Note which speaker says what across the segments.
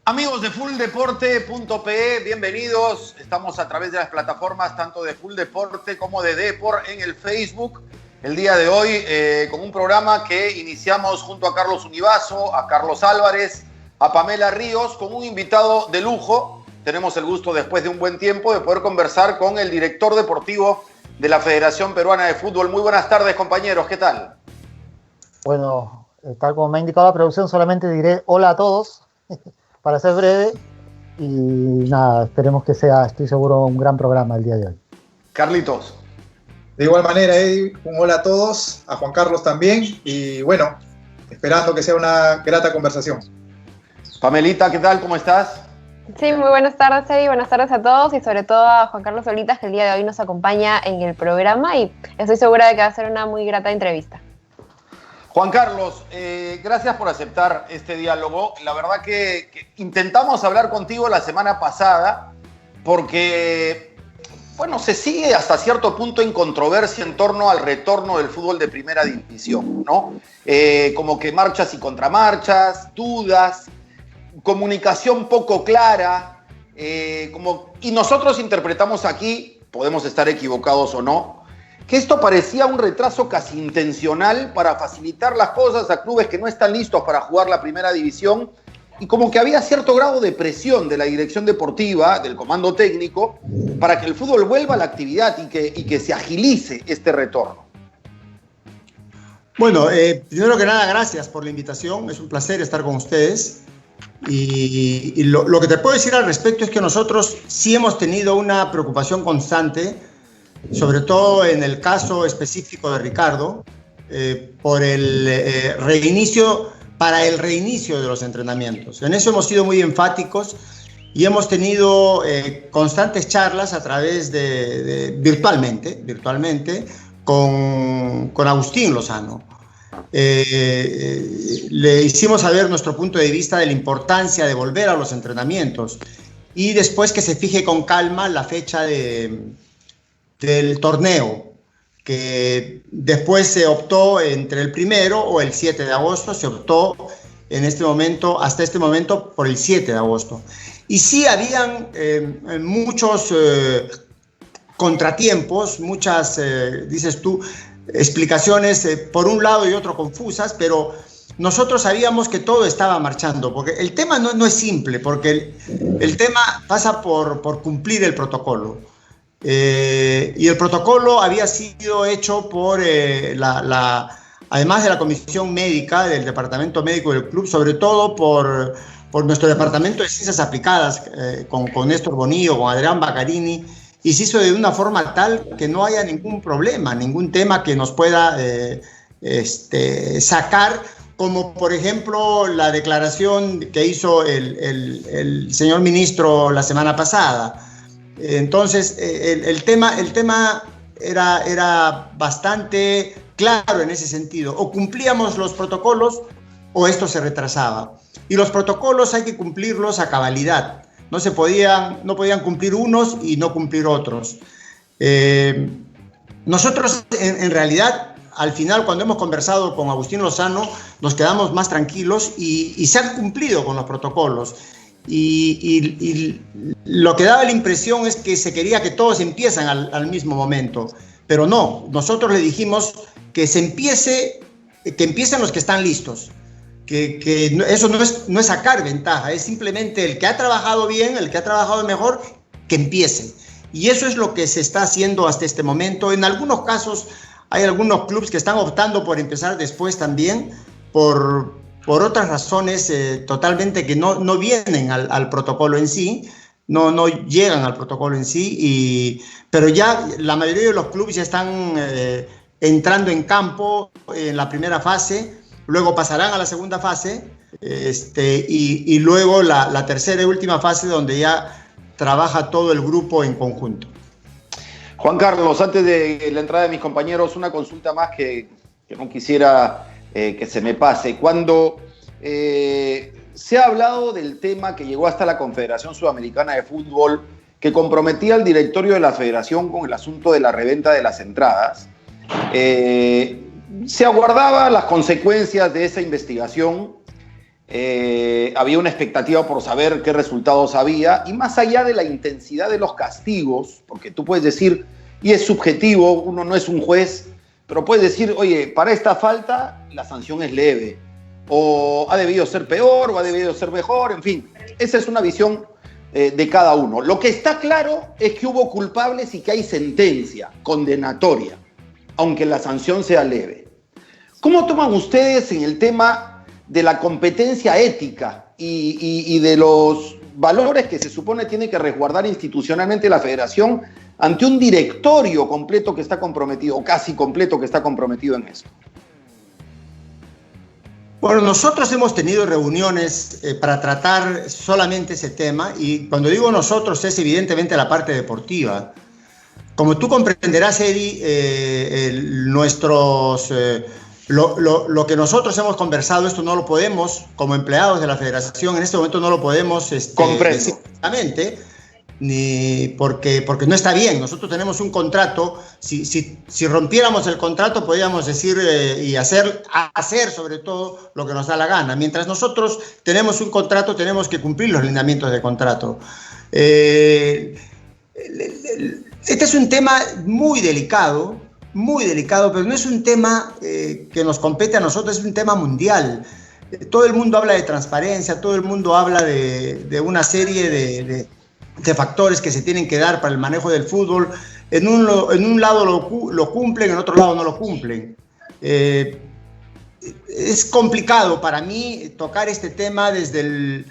Speaker 1: Amigos de fulldeporte.pe, bienvenidos. Estamos a través de las plataformas tanto de Full Deporte como de Depor en el Facebook. El día de hoy con un programa que iniciamos junto a Carlos Univaso, a Carlos Álvarez, a Pamela Ríos, con un invitado de lujo. Tenemos el gusto, después de un buen tiempo, de poder conversar con el director deportivo de la Federación Peruana de Fútbol. Muy buenas tardes, compañeros. ¿Qué tal?
Speaker 2: Bueno, tal como me ha indicado la producción, solamente diré hola a todos. Para ser breve, y nada, esperemos que sea, estoy seguro, un gran programa el día de hoy.
Speaker 1: Carlitos.
Speaker 3: De igual manera, Eddie, un hola a todos, a Juan Carlos también, y bueno, esperando que sea una grata conversación.
Speaker 1: Pamelita, ¿qué tal? ¿Cómo estás?
Speaker 4: Sí, muy buenas tardes, Eddie, buenas tardes a todos, y sobre todo a Juan Carlos Solitas, que el día de hoy nos acompaña en el programa, y estoy segura de que va a ser una muy grata entrevista.
Speaker 1: Juan Carlos, gracias por aceptar este diálogo. La verdad que intentamos hablar contigo la semana pasada porque, bueno, se sigue hasta cierto punto en controversia en torno al retorno del fútbol de primera división, ¿no? Como que marchas y contramarchas, dudas, comunicación poco clara, y nosotros interpretamos aquí, podemos estar equivocados o no, que esto parecía un retraso casi intencional para facilitar las cosas a clubes que no están listos para jugar la primera división, y como que había cierto grado de presión de la dirección deportiva, del comando técnico, para que el fútbol vuelva a la actividad y que se agilice este retorno.
Speaker 5: Bueno, primero que nada, gracias por la invitación, es un placer estar con ustedes. Y lo que te puedo decir al respecto es que nosotros sí hemos tenido una preocupación constante, sobre todo en el caso específico de Ricardo, por el reinicio de los entrenamientos. En eso hemos sido muy enfáticos y hemos tenido constantes charlas a través virtualmente con Agustín Lozano. Le hicimos saber nuestro punto de vista de la importancia de volver a los entrenamientos y después que se fije con calma la fecha del torneo, que después se optó entre el 1 o el 7 de agosto, se optó hasta este momento por el 7 de agosto. Y sí habían muchos contratiempos, muchas, dices tú, explicaciones por un lado y otro confusas, pero nosotros sabíamos que todo estaba marchando, porque el tema no es simple, porque el tema pasa por cumplir el protocolo. Y el protocolo había sido hecho por además de la comisión médica del departamento médico del club, sobre todo por nuestro departamento de ciencias aplicadas, con Néstor Bonillo, con Adrián Baccarini, y se hizo de una forma tal que no haya ningún problema, ningún tema que nos pueda sacar, como por ejemplo la declaración que hizo el señor ministro la semana pasada. Entonces, el tema era bastante claro en ese sentido. O cumplíamos los protocolos o esto se retrasaba. Y los protocolos hay que cumplirlos a cabalidad. No podían cumplir unos y no cumplir otros. Nosotros, en realidad, al final, cuando hemos conversado con Agustín Lozano, nos quedamos más tranquilos y se han cumplido con los protocolos. Y lo que daba la impresión es que se quería que todos empiezan al mismo momento, pero no, nosotros le dijimos que empiecen los que están listos, que eso no es sacar ventaja, es simplemente el que ha trabajado bien, el que ha trabajado mejor, que empiece. Y eso es lo que se está haciendo hasta este momento. En algunos casos hay algunos clubes que están optando por empezar después también, por otras razones totalmente que no vienen al protocolo en sí, no llegan al protocolo en sí, pero ya la mayoría de los clubes ya están entrando en campo en la primera fase, luego pasarán a la segunda fase, y luego la tercera y última fase donde ya trabaja todo el grupo en conjunto.
Speaker 1: Juan Carlos, antes de la entrada de mis compañeros, una consulta más que no quisiera que se me pase. Cuando se ha hablado del tema que llegó hasta la Confederación Sudamericana de Fútbol, que comprometía al directorio de la federación con el asunto de la reventa de las entradas, se aguardaba las consecuencias de esa investigación había una expectativa por saber qué resultados había, y más allá de la intensidad de los castigos, porque tú puedes decir, y es subjetivo, uno no es un juez, pero puedes decir, oye, para esta falta la sanción es leve, o ha debido ser peor, o ha debido ser mejor, en fin, esa es una visión de cada uno. Lo que está claro es que hubo culpables y que hay sentencia condenatoria, aunque la sanción sea leve. ¿Cómo toman ustedes en el tema de la competencia ética y de los valores que se supone tiene que resguardar institucionalmente la federación ante un directorio completo que está comprometido, o casi completo que está comprometido en eso?
Speaker 5: Bueno, nosotros hemos tenido reuniones para tratar solamente ese tema, y cuando digo nosotros es evidentemente la parte deportiva. Como tú comprenderás, Eddie, lo que nosotros hemos conversado, esto no lo podemos, como empleados de la federación, en este momento no lo podemos decir exactamente, ni porque no está bien. Nosotros tenemos un contrato. Si rompiéramos el contrato, podríamos decir y hacer sobre todo lo que nos da la gana. Mientras nosotros tenemos un contrato, tenemos que cumplir los lineamientos del contrato. Este es un tema muy delicado, pero no es un tema que nos compete a nosotros, es un tema mundial. Todo el mundo habla de transparencia, todo el mundo habla de una serie de factores que se tienen que dar para el manejo del fútbol. En un lado lo cumplen, en otro lado no lo cumplen. Es complicado para mí tocar este tema desde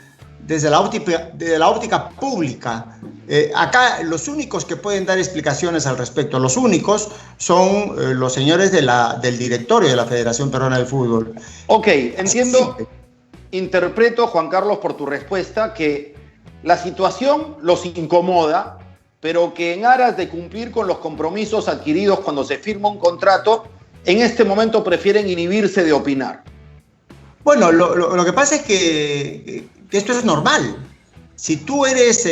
Speaker 5: la óptica pública. Acá los únicos que pueden dar explicaciones al respecto, los únicos, son los señores del directorio de la Federación Peruana de Fútbol.
Speaker 1: Ok, entiendo, interpreto, Juan Carlos, por tu respuesta, que la situación los incomoda, pero que en aras de cumplir con los compromisos adquiridos cuando se firma un contrato, en este momento prefieren inhibirse de opinar.
Speaker 5: Bueno, lo que pasa es que esto es normal. Si tú eres,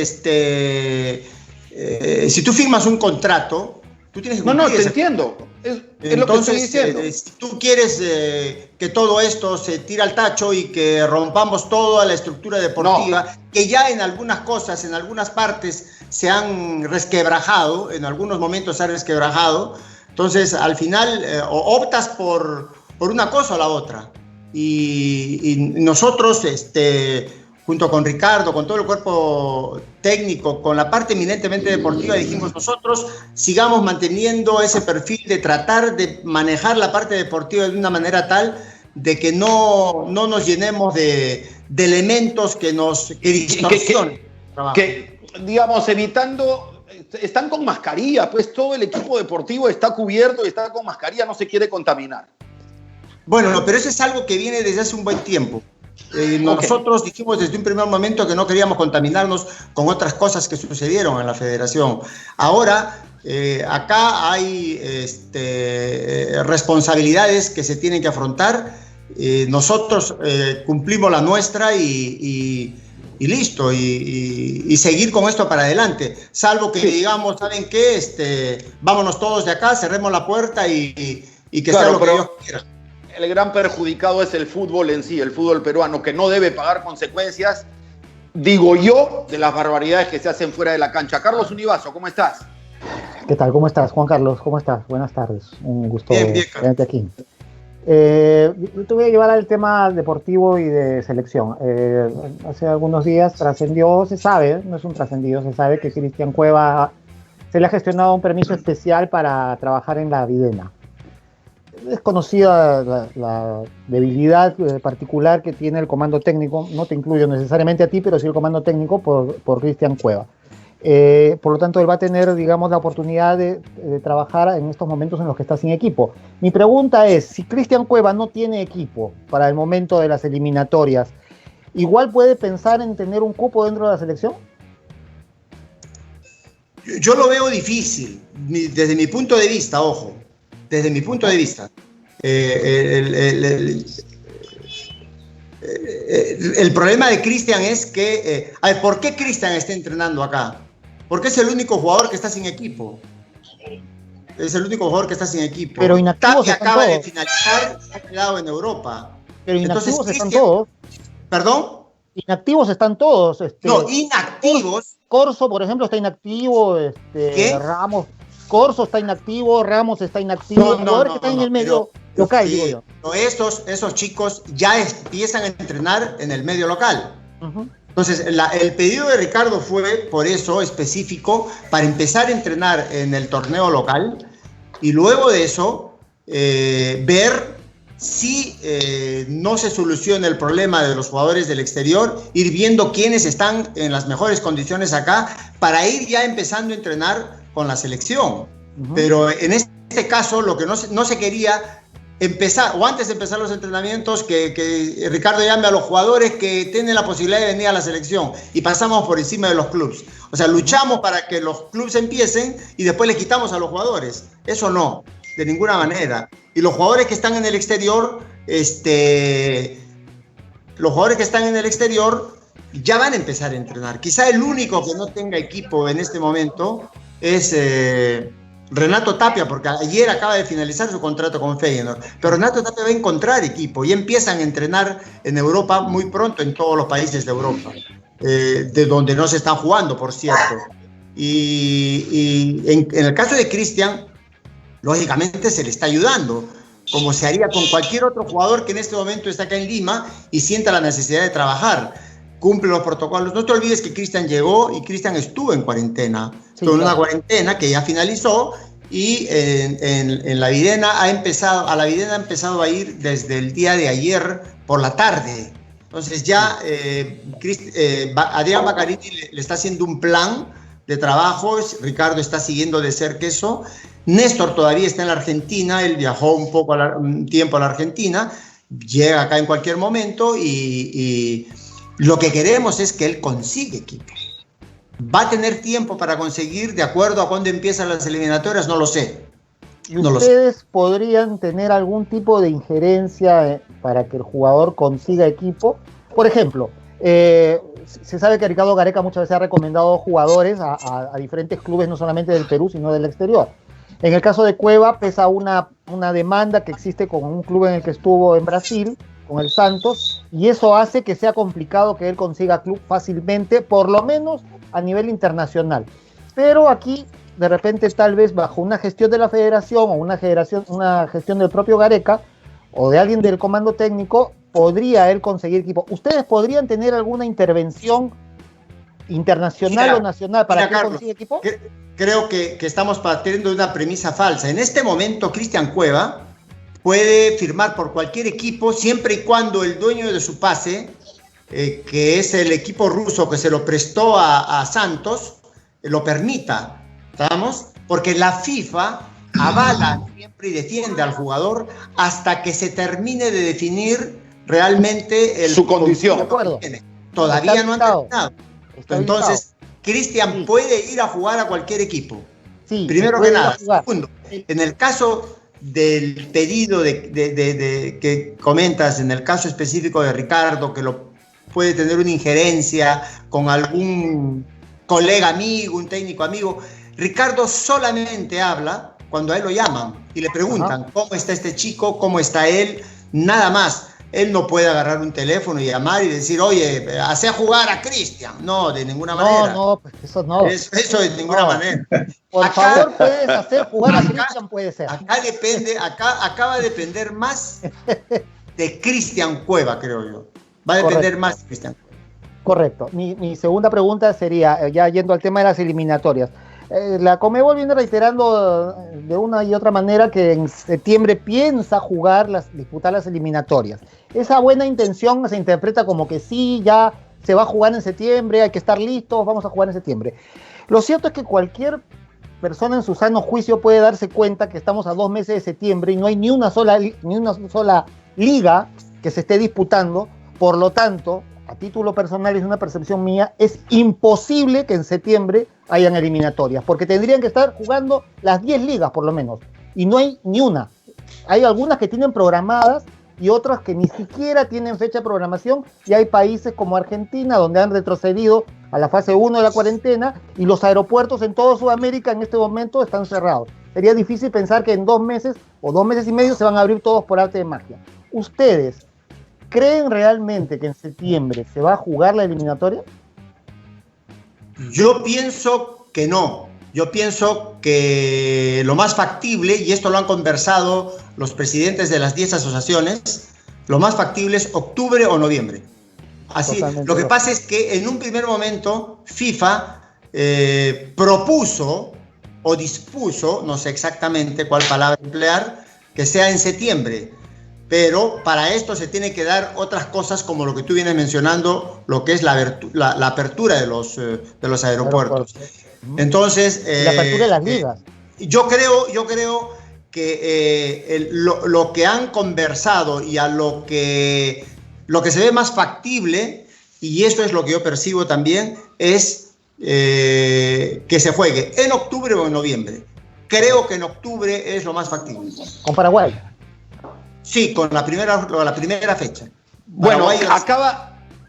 Speaker 5: si tú firmas un contrato, tú tienes que cumplir.
Speaker 1: No, te entiendo. Es lo que estoy diciendo.
Speaker 5: Si tú quieres que todo esto se tire al tacho y que rompamos toda la estructura deportiva, que ya en algunas cosas, en algunas partes se han resquebrajado, en algunos momentos se han resquebrajado, entonces al final optas por una cosa o la otra. Y nosotros, junto con Ricardo, con todo el cuerpo técnico, con la parte eminentemente deportiva, dijimos nosotros sigamos manteniendo ese perfil de tratar de manejar la parte deportiva de una manera tal de que no nos llenemos de elementos que distorsionen.
Speaker 1: Que, digamos, evitando, están con mascarilla, pues todo el equipo deportivo está cubierto y está con mascarilla, no se quiere contaminar.
Speaker 5: Bueno, pero eso es algo que viene desde hace un buen tiempo. Nosotros dijimos desde un primer momento que no queríamos contaminarnos con otras cosas que sucedieron en la federación. Ahora, acá hay responsabilidades que se tienen que afrontar. Nosotros cumplimos la nuestra y listo, y seguir con esto para adelante. Salvo que digamos, ¿saben qué? Vámonos todos de acá, cerremos la puerta y que sea lo que Dios quiera.
Speaker 1: El gran perjudicado es el fútbol en sí, el fútbol peruano, que no debe pagar consecuencias, digo yo, de las barbaridades que se hacen fuera de la cancha. Carlos Univaso, ¿cómo estás?
Speaker 2: ¿Qué tal? ¿Cómo estás? Juan Carlos, ¿cómo estás? Buenas tardes. Un gusto tenerte aquí. Yo te voy a llevar al tema deportivo y de selección. Hace algunos días trascendió, se sabe, no es un trascendido, se sabe que Cristian Cueva se le ha gestionado un permiso especial para trabajar en la Videna. Es conocida la debilidad particular que tiene el comando técnico, no te incluyo necesariamente a ti, pero sí el comando técnico por Cristian Cueva. Por lo tanto, él va a tener, digamos, la oportunidad de trabajar en estos momentos en los que está sin equipo. Mi pregunta es, si Cristian Cueva no tiene equipo para el momento de las eliminatorias, ¿igual puede pensar en tener un cupo dentro de la selección?
Speaker 5: Yo lo veo difícil, desde mi punto de vista, ojo. Desde mi punto de vista, el problema de Cristian es que, a ver, ¿por qué Cristian está entrenando acá? Porque es el único jugador que está sin equipo. Es el único jugador que está sin equipo.
Speaker 2: Pero inactivos
Speaker 5: Tapia
Speaker 2: están
Speaker 5: acaba
Speaker 2: todos.
Speaker 5: de finalizar, se ha quedado en Europa.
Speaker 2: Pero inactivos
Speaker 5: Entonces,
Speaker 2: están todos.
Speaker 5: ¿Perdón?
Speaker 2: Inactivos están todos.
Speaker 5: No, inactivos.
Speaker 2: Corso, por ejemplo, está inactivo.
Speaker 5: ¿Qué?
Speaker 2: Ramos. Corso está inactivo, Ramos está inactivo.
Speaker 5: No,
Speaker 2: que están en el medio local, digo yo.
Speaker 5: No, esos chicos ya empiezan a entrenar en el medio local. Entonces, el pedido de Ricardo fue, por eso, específico, para empezar a entrenar en el torneo local y luego de eso, ver si no se soluciona el problema de los jugadores del exterior, ir viendo quiénes están en las mejores condiciones acá, para ir ya empezando a entrenar con la selección. Pero en este caso, lo que no se quería empezar, o antes de empezar los entrenamientos, que Ricardo llame a los jugadores que tienen la posibilidad de venir a la selección y pasamos por encima de los clubes. O sea, luchamos para que los clubes empiecen y después les quitamos a los jugadores. Eso no, de ninguna manera. Y los jugadores que están en el exterior, ya van a empezar a entrenar. Quizá el único que no tenga equipo en este momento es Renato Tapia, porque ayer acaba de finalizar su contrato con Feyenoord. Pero Renato Tapia va a encontrar equipo y empiezan a entrenar en Europa muy pronto, en todos los países de Europa, de donde no se están jugando, por cierto. Y en el caso de Cristian, lógicamente se le está ayudando, como se haría con cualquier otro jugador que en este momento está acá en Lima y sienta la necesidad de trabajar, cumple los protocolos. No te olvides que Cristian llegó y Cristian estuvo en cuarentena, una cuarentena que ya finalizó y en la Videna ha empezado a ir desde el día de ayer por la tarde. Entonces ya Adrián Baccarini le está haciendo un plan de trabajo, Ricardo está siguiendo de cerca eso. Néstor todavía está en la Argentina, él viajó un tiempo a la Argentina, llega acá en cualquier momento y lo que queremos es que él consiga equipo. ¿Va a tener tiempo para conseguir de acuerdo a cuándo empiezan las eliminatorias? No lo sé.
Speaker 2: ¿Y ustedes podrían tener algún tipo de injerencia para que el jugador consiga equipo? Por ejemplo, se sabe que Ricardo Gareca muchas veces ha recomendado jugadores a diferentes clubes, no solamente del Perú, sino del exterior. En el caso de Cueva pesa una demanda que existe con un club en el que estuvo en Brasil, con el Santos, y eso hace que sea complicado que él consiga club fácilmente, por lo menos a nivel internacional. Pero aquí, de repente, tal vez bajo una gestión de la federación o una gestión del propio Gareca o de alguien del comando técnico, podría él conseguir equipo. ¿Ustedes podrían tener alguna intervención internacional o nacional para que él consiga equipo?
Speaker 5: Creo que estamos partiendo de una premisa falsa. En este momento, Cristian Cueva puede firmar por cualquier equipo siempre y cuando el dueño de su pase, que es el equipo ruso que se lo prestó a Santos, lo permita. ¿Estamos? Porque la FIFA avala siempre y defiende al jugador hasta que se termine de definir realmente
Speaker 1: su condición.
Speaker 5: Todavía no han terminado. Entonces, Cristian puede ir a jugar a cualquier equipo. Sí, primero que nada. Segundo, en el caso del pedido que comentas, en el caso específico de Ricardo, que puede tener una injerencia con algún colega amigo, un técnico amigo, Ricardo solamente habla cuando a él lo llaman y le preguntan cómo está este chico, cómo está él, nada más. Él no puede agarrar un teléfono y llamar y decir, oye, hace jugar a Cristian. No, de ninguna manera.
Speaker 2: No, pues eso no.
Speaker 5: Eso de ninguna manera.
Speaker 2: Por favor, puedes hacer jugar a Cristian, puede ser.
Speaker 5: Acá va a depender más de Cristian Cueva, creo yo. Va a depender más de Cristian Cueva.
Speaker 2: Correcto. Mi segunda pregunta sería, ya yendo al tema de las eliminatorias. La Conmebol viene reiterando de una y otra manera que en septiembre piensa disputar las eliminatorias. Esa buena intención se interpreta como que sí, ya se va a jugar en septiembre, hay que estar listos, vamos a jugar en septiembre. Lo cierto es que cualquier persona en su sano juicio puede darse cuenta que estamos a 2 meses de septiembre y no hay ni una sola liga que se esté disputando. Por lo tanto, a título personal, es una percepción mía, es imposible que en septiembre hayan eliminatorias, porque tendrían que estar jugando las 10 ligas por lo menos, y no hay ni una. Hay algunas que tienen programadas y otras que ni siquiera tienen fecha de programación, y hay países como Argentina donde han retrocedido a la fase 1 de la cuarentena y los aeropuertos en toda Sudamérica en este momento están cerrados. Sería difícil pensar que en 2 meses o 2 meses y medio se van a abrir todos por arte de magia. Ustedes, ¿creen realmente que en septiembre se va a jugar la eliminatoria?
Speaker 5: Yo pienso que no. Yo pienso que lo más factible, y esto lo han conversado los presidentes de las 10 asociaciones, lo más factible es octubre o noviembre. Así, lo que pasa es que en un primer momento FIFA propuso o dispuso, no sé exactamente cuál palabra emplear, que sea en septiembre. Pero para esto se tiene que dar otras cosas como lo que tú vienes mencionando, lo que es la apertura de los aeropuertos. Entonces,
Speaker 2: la apertura de las ligas.
Speaker 5: Yo creo que lo que han conversado y a lo que se ve más factible, y esto es lo que yo percibo también, es que se juegue en octubre o en noviembre. Creo que en octubre es lo más factible.
Speaker 2: ¿Con Paraguay?
Speaker 5: Sí, con la primera fecha.
Speaker 1: Bueno,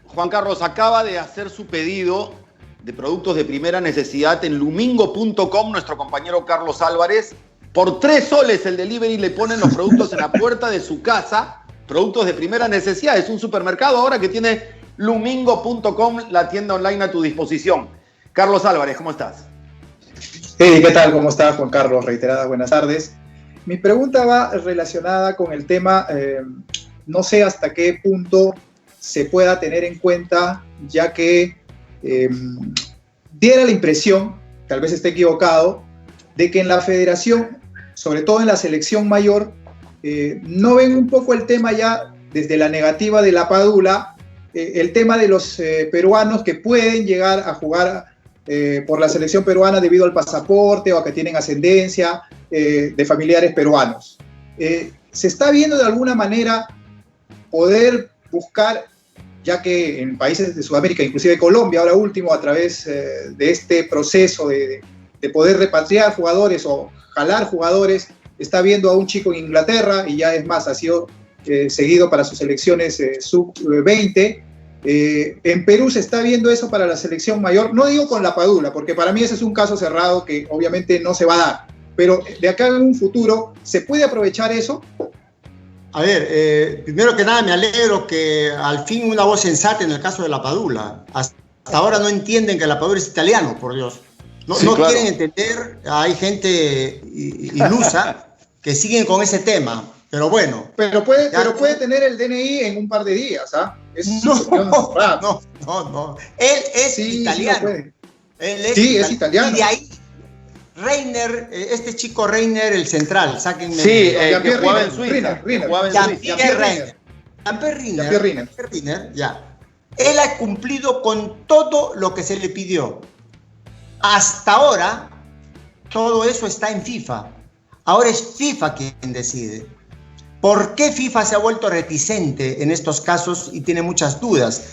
Speaker 1: Juan Carlos acaba de hacer su pedido de productos de primera necesidad en lumingo.com, nuestro compañero Carlos Álvarez. Por 3 soles el delivery le ponen los productos en la puerta de su casa, productos de primera necesidad. Es un supermercado ahora que tiene lumingo.com, la tienda online a tu disposición. Carlos Álvarez, ¿cómo estás?
Speaker 3: Hey, ¿qué tal? ¿Cómo estás, Juan Carlos? Reiteradas buenas tardes. Mi pregunta va relacionada con el tema, no sé hasta qué punto se pueda tener en cuenta, ya que diera la impresión, tal vez esté equivocado, de que en la federación, sobre todo en la selección mayor, no ven un poco el tema ya desde la negativa de la Padula, el tema de los peruanos que pueden llegar a jugar por la selección peruana debido al pasaporte o a que tienen ascendencia de familiares peruanos. Se está viendo de alguna manera poder buscar, ya que en países de Sudamérica, inclusive Colombia, ahora último, a través de este proceso de poder repatriar jugadores o jalar jugadores, está viendo a un chico en Inglaterra y ya es más, ha sido seguido para sus selecciones sub-20. En Perú se está viendo eso para la selección mayor, no digo con la Padula, porque para mí ese es un caso cerrado que obviamente no se va a dar, pero de acá en un futuro, ¿se puede aprovechar eso?
Speaker 5: A ver, primero que nada me alegro que al fin una voz sensata en el caso de la Padula. Hasta ahora no entienden que la Padula es italiano, por Dios. No, sí, no claro. Quieren entender, hay gente ilusa que siguen con ese tema. Pero bueno.
Speaker 3: Pero puede tener el DNI en un par de días, ¿ah?
Speaker 5: No. Él es italiano.
Speaker 3: Sí, es italiano.
Speaker 5: Y de ahí, Reiner, este chico Reiner, el central, sáquenme.
Speaker 1: Sí, que jugaba en Suiza.
Speaker 5: Jean-Pierre Reiner, ya. Él ha cumplido con todo lo que se le pidió. Hasta ahora, todo eso está en FIFA. Ahora es FIFA quien decide. ¿Por qué FIFA se ha vuelto reticente en estos casos y tiene muchas dudas?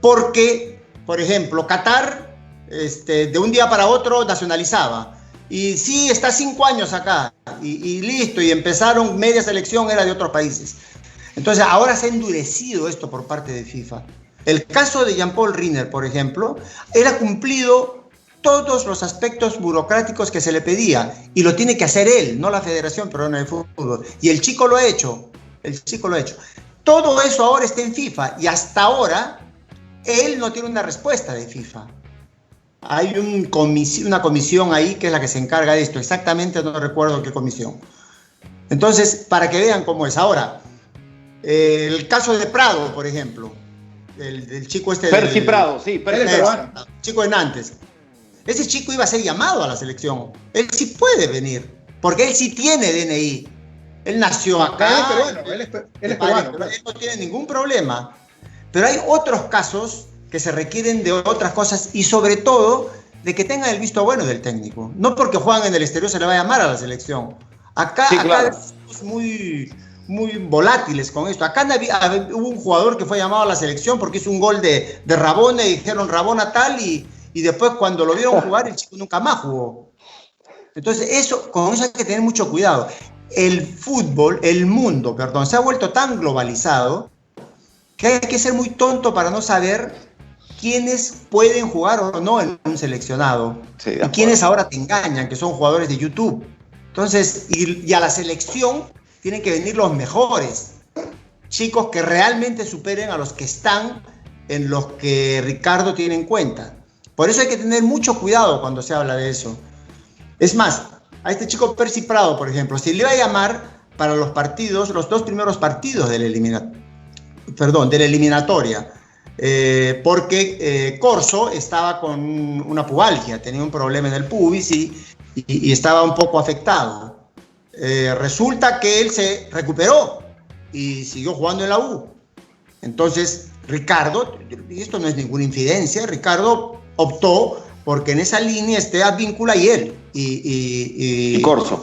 Speaker 5: Porque, por ejemplo, Qatar de un día para otro nacionalizaba. Y sí, está 5 años acá y listo, y empezaron, media selección era de otros países. Entonces ahora se ha endurecido esto por parte de FIFA. El caso de Jean-Paul Reiner, por ejemplo, él ha cumplido todos los aspectos burocráticos que se le pedía y lo tiene que hacer él, no la Federación Peruana de Fútbol. Y el chico lo ha hecho, Todo eso ahora está en FIFA y hasta ahora él no tiene una respuesta de FIFA. Hay una comisión ahí que es la que se encarga de esto, exactamente no recuerdo qué comisión. Entonces, para que vean cómo es. Ahora, el caso de Prado, por ejemplo, el chico
Speaker 1: Percy Prado, sí,
Speaker 5: chico de Nantes. Ese chico iba a ser llamado a la selección. Él sí puede venir, porque él sí tiene DNI. Él nació acá.
Speaker 3: Él es peruano.
Speaker 5: Pero él no tiene ningún problema. Pero hay otros casos que se requieren de otras cosas y sobre todo de que tengan el visto bueno del técnico. No porque juegan en el exterior se le va a llamar a la selección. Acá somos muy volátiles con esto. Acá hubo un jugador que fue llamado a la selección porque hizo un gol de Rabona y dijeron Rabona tal y después cuando lo vieron jugar el chico nunca más jugó. Entonces con eso hay que tener mucho cuidado. El mundo, se ha vuelto tan globalizado que hay que ser muy tonto para no saber quiénes pueden jugar o no en un seleccionado. Sí, y quiénes ahora te engañan, que son jugadores de YouTube. Entonces, y a la selección tienen que venir los mejores. chicos que realmente superen a los que están en los que Ricardo tiene en cuenta. Por eso hay que tener mucho cuidado cuando se habla de eso. Es más, a este chico Percy Prado, por ejemplo, se le iba a llamar para los partidos, los 2 primeros partidos de la eliminatoria, porque Corso estaba con una pubalgia, tenía un problema en el pubis y estaba un poco afectado. Resulta que él se recuperó y siguió jugando en la U. Entonces, Ricardo, y esto no es ninguna infidencia, Ricardo optó porque en esa línea esté Advíncula y él. Y
Speaker 1: Corso.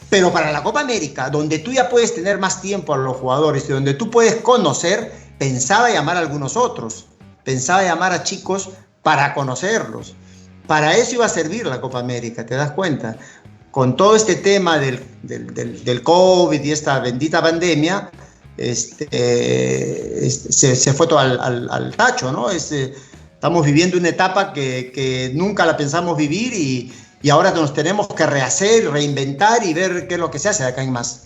Speaker 5: Pero para la Copa América, donde tú ya puedes tener más tiempo a los jugadores y donde tú puedes conocer, pensaba llamar a algunos otros. Pensaba llamar a chicos para conocerlos. Para eso iba a servir la Copa América, ¿te das cuenta? Con todo este tema del COVID y esta bendita pandemia, se fue todo al tacho, ¿no? Estamos viviendo una etapa que nunca la pensamos vivir y ahora nos tenemos que rehacer, reinventar y ver qué es lo que se hace de acá en más.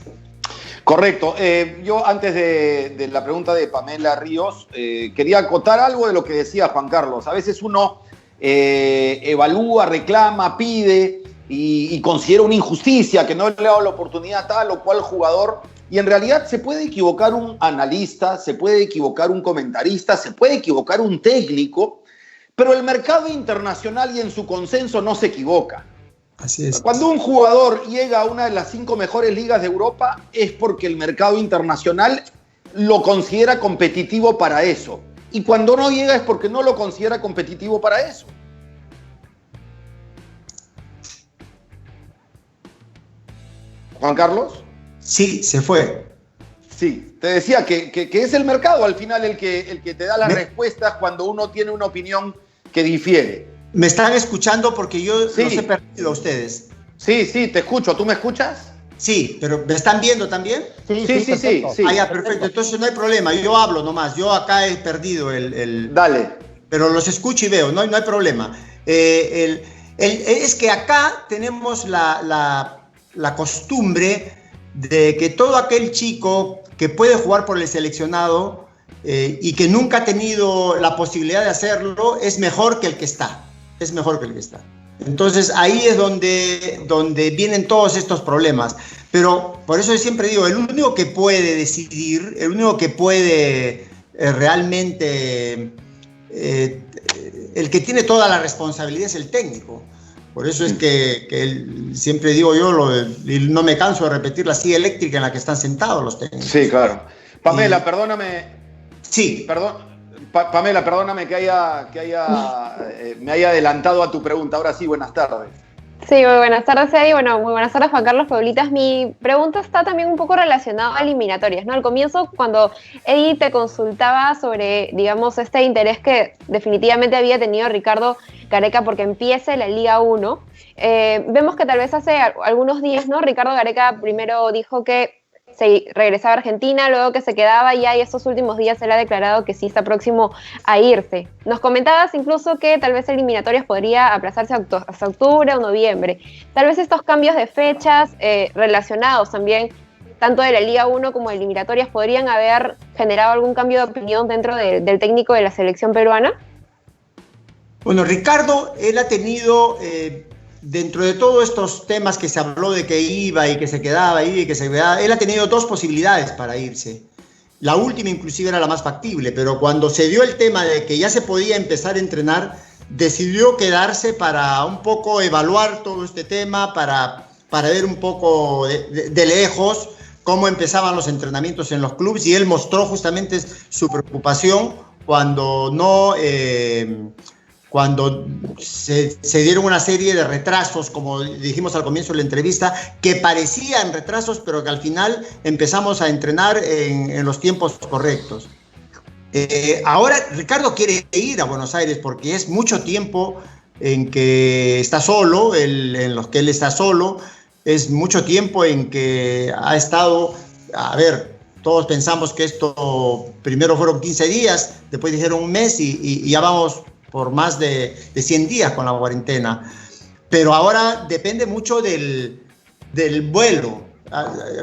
Speaker 1: Correcto. Yo antes de la pregunta de Pamela Ríos, quería acotar algo de lo que decía Juan Carlos. A veces uno evalúa, reclama, pide y considera una injusticia que no le ha dado la oportunidad a tal o cual jugador. Y en realidad se puede equivocar un analista, se puede equivocar un comentarista, se puede equivocar un técnico, pero el mercado internacional y en su consenso no se equivoca.
Speaker 5: Así es.
Speaker 1: Cuando un jugador llega a una de las 5 mejores ligas de Europa es porque el mercado internacional lo considera competitivo para eso. Y cuando no llega es porque no lo considera competitivo para eso. ¿Juan Carlos?
Speaker 5: Sí, se fue.
Speaker 1: Sí, te decía que es el mercado al final el que te da las respuestas cuando uno tiene una opinión que difiere.
Speaker 5: ¿Me están escuchando? Porque yo
Speaker 1: Sí.
Speaker 5: los he perdido a ustedes.
Speaker 1: Sí, te escucho. ¿Tú me escuchas?
Speaker 5: Sí, pero ¿me están viendo también?
Speaker 1: Sí.
Speaker 5: Ah, ya, perfecto. Entonces no hay problema. Yo hablo nomás. Yo acá he perdido el...
Speaker 1: Dale.
Speaker 5: Pero los escucho y veo. No hay problema. Es que acá tenemos la costumbre de que todo aquel chico que puede jugar por el seleccionado y que nunca ha tenido la posibilidad de hacerlo es mejor que el que está. Es mejor que el que está. Entonces ahí es donde vienen todos estos problemas. Pero por eso yo siempre digo, el único que puede decidir, el único que puede realmente, el que tiene toda la responsabilidad es el técnico. Por eso es que siempre digo yo, no me canso de repetir la silla eléctrica en la que están sentados los técnicos.
Speaker 1: Sí, claro. Pamela, perdóname.
Speaker 5: Sí.
Speaker 1: Pamela, perdóname que me haya adelantado a tu pregunta. Ahora sí, buenas tardes.
Speaker 4: Sí, muy buenas tardes, Eddie. Bueno, muy buenas tardes, Juan Carlos Paulitas. Mi pregunta está también un poco relacionada a eliminatorias, ¿no? Al comienzo, cuando Eddie te consultaba sobre, digamos, este interés que definitivamente había tenido Ricardo Gareca porque empiece la Liga 1, vemos que tal vez hace algunos días, ¿no? Ricardo Gareca primero dijo que se regresaba a Argentina, luego que se quedaba ya, y estos últimos días él ha declarado que sí está próximo a irse. Nos comentabas incluso que tal vez eliminatorias podría aplazarse hasta octubre o noviembre. Tal vez estos cambios de fechas relacionados también, tanto de la Liga 1 como de eliminatorias, podrían haber generado algún cambio de opinión dentro del técnico de la selección peruana.
Speaker 5: Bueno, Ricardo, él ha tenido... dentro de todos estos temas que se habló de que iba y que se quedaba, él ha tenido 2 posibilidades para irse. La última inclusive era la más factible, pero cuando se dio el tema de que ya se podía empezar a entrenar, decidió quedarse para un poco evaluar todo este tema, para ver un poco de lejos cómo empezaban los entrenamientos en los clubes, y él mostró justamente su preocupación cuando se dieron una serie de retrasos, como dijimos al comienzo de la entrevista, que parecían retrasos, pero que al final empezamos a entrenar en los tiempos correctos. Ahora Ricardo quiere ir a Buenos Aires porque es mucho tiempo en que está solo, en los que él está solo, es mucho tiempo en que ha estado, a ver, todos pensamos que esto primero fueron 15 días, después dijeron un mes y ya vamos por más de 100 días con la cuarentena. Pero ahora depende mucho del vuelo.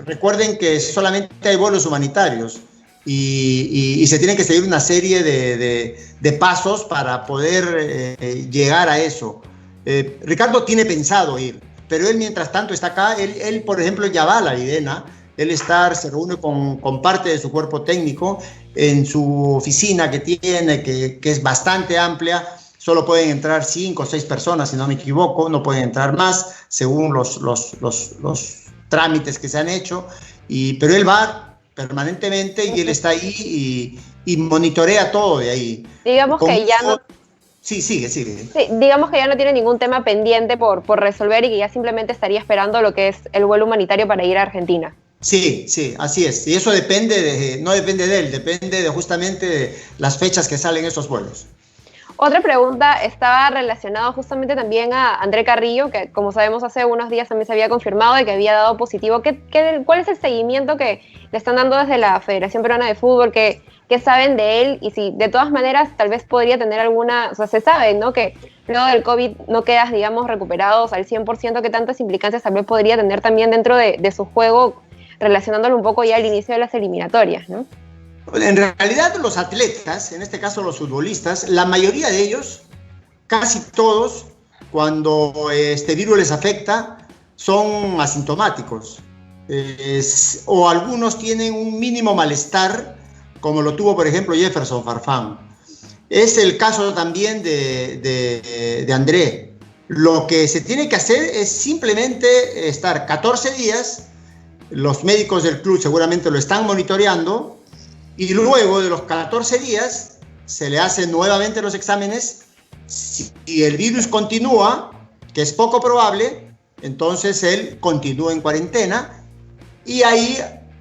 Speaker 5: recuerden que solamente hay vuelos humanitarios y se tienen que seguir una serie de pasos para poder llegar a eso. Ricardo tiene pensado ir, pero él mientras tanto está acá. Él por ejemplo, ya va a la Videna. Él se reúne con parte de su cuerpo técnico en su oficina que tiene, que es bastante amplia. Solo pueden entrar 5 o 6 personas, si no me equivoco, no pueden entrar más, según los trámites que se han hecho. Pero él va permanentemente y él está ahí y monitorea todo de ahí.
Speaker 4: Digamos que ya no...
Speaker 5: Sí, sigue.
Speaker 4: Sí, digamos que ya no tiene ningún tema pendiente por resolver y que ya simplemente estaría esperando lo que es el vuelo humanitario para ir a Argentina.
Speaker 5: Sí, así es. Y eso no depende de él, depende justamente de las fechas que salen esos vuelos.
Speaker 4: Otra pregunta estaba relacionada justamente también a André Carrillo, que como sabemos hace unos días también se había confirmado de que había dado positivo. ¿Cuál es el seguimiento que le están dando desde la Federación Peruana de Fútbol? ¿Qué saben de él? Y si de todas maneras tal vez podría tener alguna... O sea, se sabe, ¿no?, que luego del COVID no quedas, digamos, recuperados al 100%. ¿Qué tantas implicancias tal vez podría tener también dentro de su juego, relacionándolo un poco ya al inicio de las eliminatorias, ¿no?
Speaker 5: En realidad los atletas, en este caso los futbolistas, la mayoría de ellos, casi todos, cuando este virus les afecta, son asintomáticos. O algunos tienen un mínimo malestar, como lo tuvo, por ejemplo, Jefferson Farfán. Es el caso también de André. Lo que se tiene que hacer es simplemente estar 14 días, los médicos del club seguramente lo están monitoreando, y luego de los 14 días se le hacen nuevamente los exámenes. Si el virus continúa, que es poco probable, entonces él continúa en cuarentena y ahí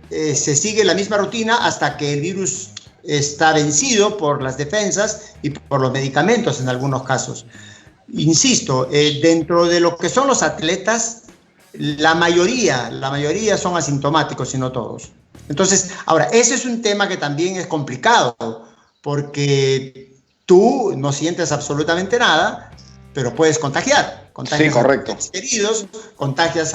Speaker 5: se sigue la misma rutina hasta que el virus está vencido por las defensas y por los medicamentos en algunos casos. Insisto, dentro de lo que son los atletas, la mayoría son asintomáticos, si no todos. Entonces, ahora, ese es un tema que también es complicado, porque tú no sientes absolutamente nada, pero puedes contagiar.
Speaker 1: Sí, correcto.
Speaker 5: A tus queridos, contagias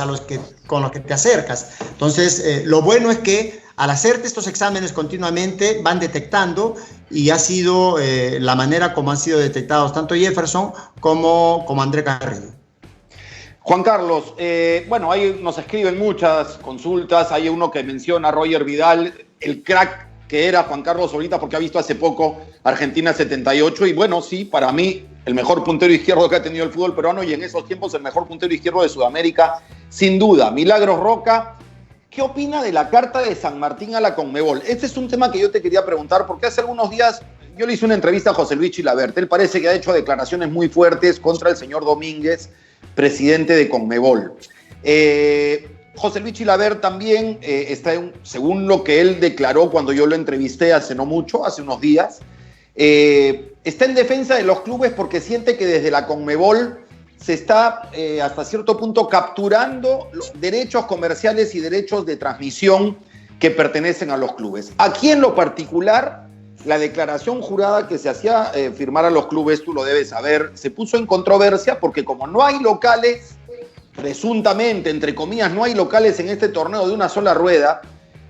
Speaker 5: con los que te acercas. Entonces, lo bueno es que al hacerte estos exámenes continuamente van detectando, y ha sido la manera como han sido detectados tanto Jefferson como André Carrillo.
Speaker 1: Juan Carlos, bueno, ahí nos escriben muchas consultas. Hay uno que menciona a Roger Vidal, el crack que era Juan Carlos ahorita, porque ha visto hace poco Argentina 78. Y bueno, sí, para mí, el mejor puntero izquierdo que ha tenido el fútbol peruano, y en esos tiempos el mejor puntero izquierdo de Sudamérica, sin duda. Milagros Roca, ¿qué opina de la carta de San Martín a la Conmebol? Este es un tema que yo te quería preguntar, porque hace algunos días yo le hice una entrevista a José Luis Chilavert. Él parece que ha hecho declaraciones muy fuertes contra el señor Domínguez, presidente de Conmebol. José Luis Chilavert también está, según lo que él declaró cuando yo lo entrevisté hace no mucho, hace unos días, está en defensa de los clubes porque siente que desde la Conmebol se está hasta cierto punto capturando los derechos comerciales y derechos de transmisión que pertenecen a los clubes. Aquí en lo particular, la declaración jurada que se hacía firmar a los clubes, tú lo debes saber, se puso en controversia porque como no hay locales, presuntamente, entre comillas, no hay locales en este torneo de una sola rueda,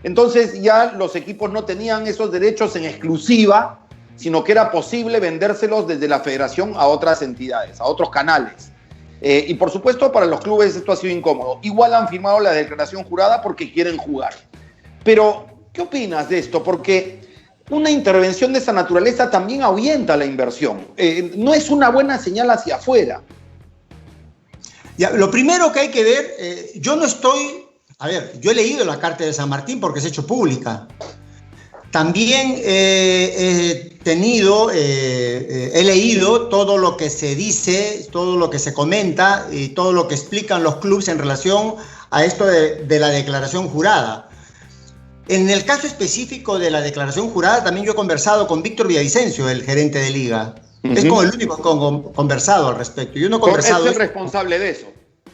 Speaker 1: entonces ya los equipos no tenían esos derechos en exclusiva, sino que era posible vendérselos desde la federación a otras entidades, a otros canales. Y por supuesto para los clubes esto ha sido incómodo. Igual han firmado la declaración jurada porque quieren jugar. Pero, ¿qué opinas de esto? Porque una intervención de esa naturaleza también ahuyenta la inversión. No es una buena señal hacia afuera.
Speaker 5: Ya, lo primero que hay que ver, yo he leído la carta de San Martín porque se ha hecho pública. También he leído todo lo que se dice, todo lo que se comenta y todo lo que explican los clubes en relación a esto de la declaración jurada. En el caso específico de la declaración jurada, también yo he conversado con Víctor Villavicencio, el gerente de Liga. Es como el único que he conversado al respecto. Yo no he conversado
Speaker 1: es el responsable de eso.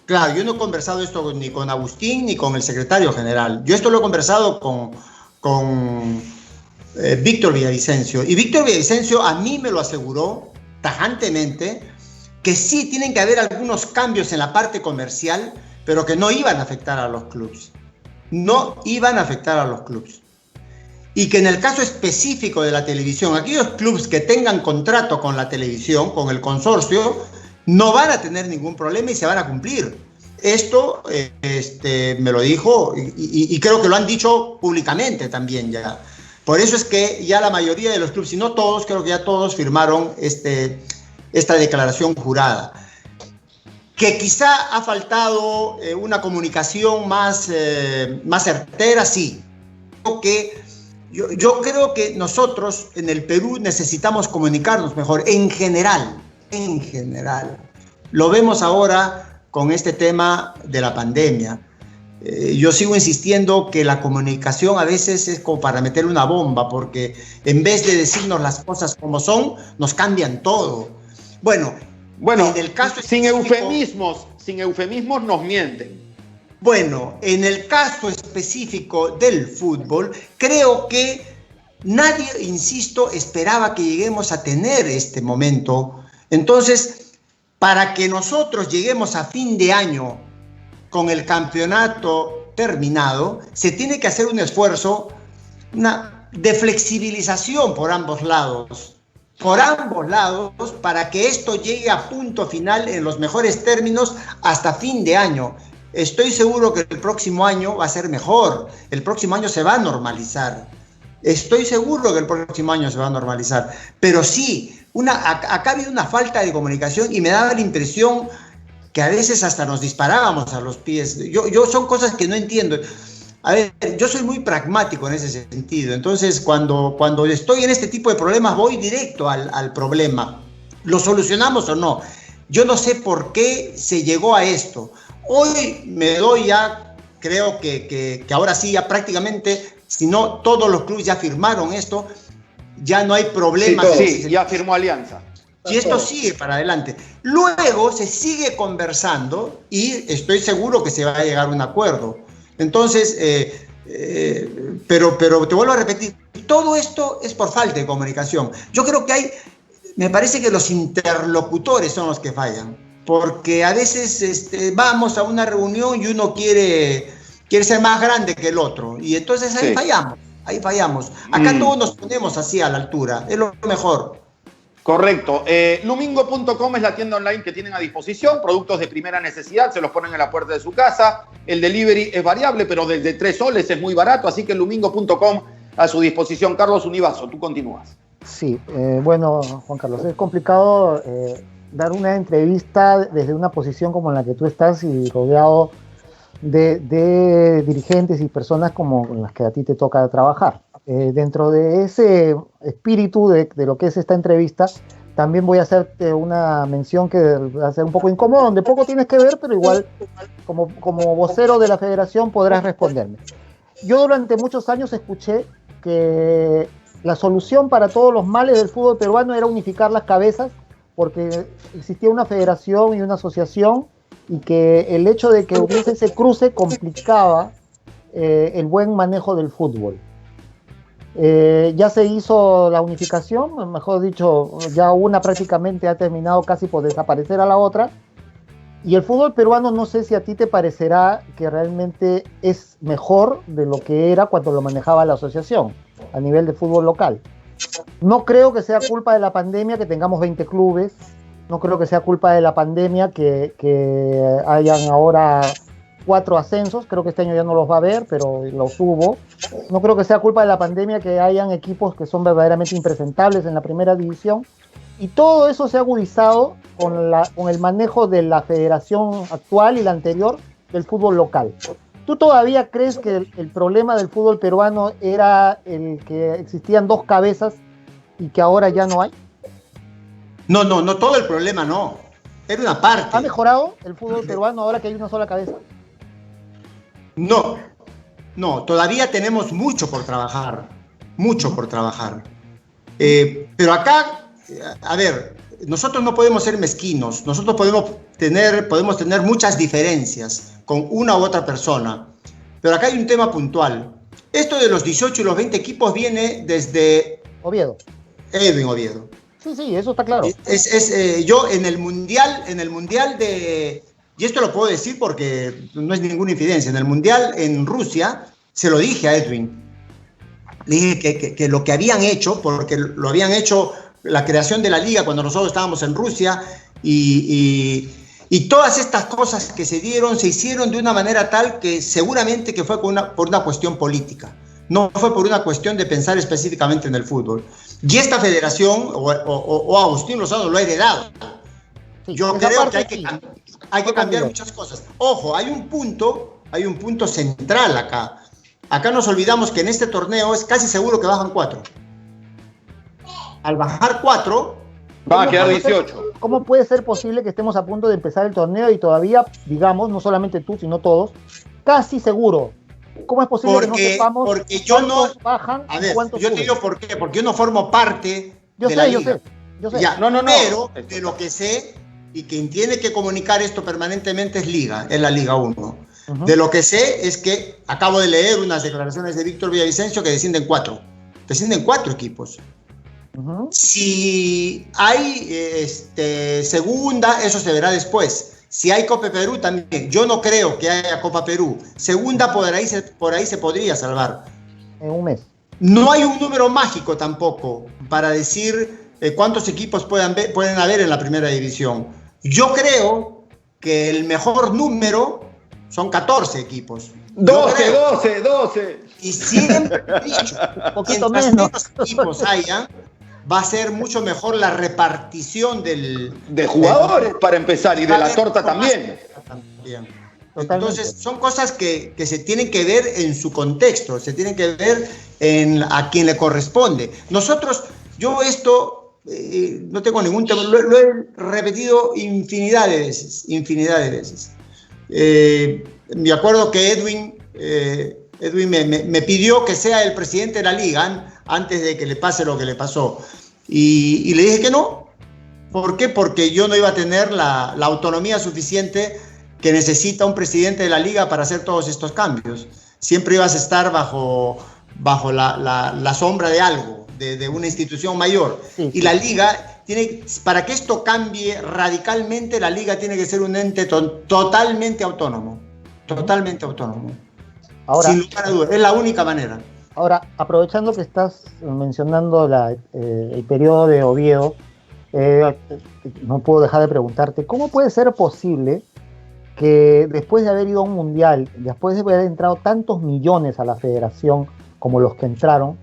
Speaker 5: Claro, yo no he conversado esto ni con Agustín ni con el secretario general. Yo esto lo he conversado con Víctor Villavicencio. Y Víctor Villavicencio a mí me lo aseguró tajantemente que sí tienen que haber algunos cambios en la parte comercial, pero que no iban a afectar a los clubes. no iban a afectar a los clubes. Y que en el caso específico de la televisión, aquellos clubes que tengan contrato con la televisión, con el consorcio, no van a tener ningún problema y se van a cumplir. Esto me lo dijo y creo que lo han dicho públicamente también ya. Por eso es que ya la mayoría de los clubes, si no todos, creo que ya todos firmaron esta declaración jurada. Que quizá ha faltado una comunicación más certera, sí. Yo creo que nosotros en el Perú necesitamos comunicarnos mejor, en general. Lo vemos ahora con este tema de la pandemia. Yo sigo insistiendo que la comunicación a veces es como para meter una bomba, porque en vez de decirnos las cosas como son, nos cambian todo. Bueno, en el caso
Speaker 1: sin eufemismos nos mienten.
Speaker 5: Bueno, en el caso específico del fútbol, creo que nadie, insisto, esperaba que lleguemos a tener este momento. Entonces, para que nosotros lleguemos a fin de año con el campeonato terminado, se tiene que hacer un esfuerzo de flexibilización por ambos lados, para que esto llegue a punto final en los mejores términos hasta fin de año. Estoy seguro que el próximo año va a ser mejor, el próximo año se va a normalizar. Pero sí, acá ha habido una falta de comunicación y me daba la impresión que a veces hasta nos disparábamos a los pies. Yo son cosas que no entiendo. A ver, yo soy muy pragmático en ese sentido. Entonces, cuando estoy en este tipo de problemas, voy directo al problema. ¿Lo solucionamos o no? Yo no sé por qué se llegó a esto. Hoy me doy ya, creo que ahora sí, ya prácticamente, si no todos los clubes ya firmaron esto, ya no hay problema.
Speaker 1: Sí, ya firmó Alianza.
Speaker 5: Y esto sigue para adelante. Luego se sigue conversando y estoy seguro que se va a llegar a un acuerdo. Entonces, pero te vuelvo a repetir, todo esto es por falta de comunicación. Yo creo que me parece que los interlocutores son los que fallan, porque a veces vamos a una reunión y uno quiere ser más grande que el otro, y entonces ahí fallamos. Acá todos nos ponemos así a la altura, es lo mejor.
Speaker 1: Correcto. Lumingo.com es la tienda online que tienen a disposición, productos de primera necesidad, se los ponen en la puerta de su casa. El delivery es variable, pero desde 3 soles es muy barato, así que Lumingo.com a su disposición. Carlos Univaso, tú continúas.
Speaker 2: Sí, bueno, Juan Carlos, es complicado dar una entrevista desde una posición como en la que tú estás y rodeado de dirigentes y personas como con las que a ti te toca trabajar. Dentro de ese espíritu de lo que es esta entrevista, también voy a hacerte una mención que va a ser un poco incómoda, donde poco tienes que ver, pero igual como vocero de la federación podrás responderme. Yo durante muchos años escuché que la solución para todos los males del fútbol peruano era unificar las cabezas, porque existía una federación y una asociación, y que el hecho de que hubiese ese cruce complicaba el buen manejo del fútbol. Ya se hizo la unificación, mejor dicho, ya una prácticamente ha terminado casi por desaparecer a la otra, y el fútbol peruano, no sé si a ti te parecerá que realmente es mejor de lo que era cuando lo manejaba la asociación a nivel de fútbol local. No creo que sea culpa de la pandemia que tengamos 20 clubes, no creo que sea culpa de la pandemia que hayan ahora 4 ascensos, creo que este año ya no los va a haber, pero los hubo. No creo que sea culpa de la pandemia que hayan equipos que son verdaderamente impresentables en la primera división. Y todo eso se ha agudizado con el manejo de la federación actual y la anterior del fútbol local. ¿Tú todavía crees que el problema del fútbol peruano era el que existían 2 cabezas y que ahora ya no hay?
Speaker 5: No, todo el problema no. Era una parte.
Speaker 2: ¿Ha mejorado el fútbol peruano ahora que hay una sola cabeza?
Speaker 5: No, todavía tenemos mucho por trabajar. Pero acá, a ver, nosotros no podemos ser mezquinos. Nosotros podemos tener muchas diferencias con una u otra persona. Pero acá hay un tema puntual. Esto de los 18 y los 20 equipos viene desde
Speaker 2: Oviedo.
Speaker 5: Edwin Oviedo.
Speaker 2: Sí, eso está claro.
Speaker 5: Yo en el mundial de Y esto lo puedo decir porque no es ninguna infidencia. En el Mundial en Rusia, se lo dije a Edwin. Le dije que lo que habían hecho, porque lo habían hecho la creación de la liga cuando nosotros estábamos en Rusia, y todas estas cosas que se dieron, se hicieron de una manera tal que seguramente que fue por una cuestión política. No fue por una cuestión de pensar específicamente en el fútbol. Y esta federación, o Agustín Lozano lo ha heredado.
Speaker 2: Sí,
Speaker 5: yo creo que hay que cambiar muchas cosas. Ojo, hay un punto central acá. Acá nos olvidamos que en este torneo es casi seguro que bajan 4. Al bajar 4...
Speaker 1: van a quedar 18.
Speaker 2: ¿Cómo puede ser posible que estemos a punto de empezar el torneo y todavía, digamos, no solamente tú, sino todos, casi seguro? ¿Cómo es posible que no sepamos
Speaker 5: porque yo no
Speaker 2: bajan?
Speaker 5: A ver, yo te digo por qué. Porque yo no formo parte de la liga.
Speaker 2: Yo sé.
Speaker 5: Ya,
Speaker 1: no.
Speaker 5: Pero de lo que sé, y quien tiene que comunicar esto permanentemente es la Liga 1. Uh-huh. De lo que sé es que acabo de leer unas declaraciones de Víctor Villavicencio que descienden 4. Descienden 4 equipos. Uh-huh. Si hay segunda, eso se verá después. Si hay Copa Perú también. Yo no creo que haya Copa Perú. Segunda por ahí se podría salvar.
Speaker 2: En un mes.
Speaker 5: No hay un número mágico tampoco para decir cuántos equipos pueden haber en la primera división. Yo creo que el mejor número son 14 equipos.
Speaker 1: 12.
Speaker 5: Y siempre he dicho,
Speaker 2: poquito
Speaker 5: menos equipos hayan, va a ser mucho mejor la repartición
Speaker 1: de jugadores para empezar, y de la torta también.
Speaker 5: Entonces son cosas que se tienen que ver en su contexto, se tienen que ver a quien le corresponde. Yo esto no tengo ningún tema, lo he repetido infinidad de veces. Me acuerdo que Edwin me pidió que sea el presidente de la liga antes de que le pase lo que le pasó. Y le dije que no. ¿Por qué? Porque yo no iba a tener la autonomía suficiente que necesita un presidente de la liga para hacer todos estos cambios. Siempre ibas a estar bajo la sombra de algo, de una institución mayor. Sí. Y la liga para que esto cambie radicalmente, la liga tiene que ser un ente totalmente autónomo. Totalmente autónomo.
Speaker 2: Ahora,
Speaker 5: sin lugar a dudas, es la única manera.
Speaker 2: Ahora, aprovechando que estás mencionando el periodo de Oviedo, no puedo dejar de preguntarte, ¿cómo puede ser posible que después de haber ido a un mundial, después de haber entrado tantos millones a la federación como los que entraron,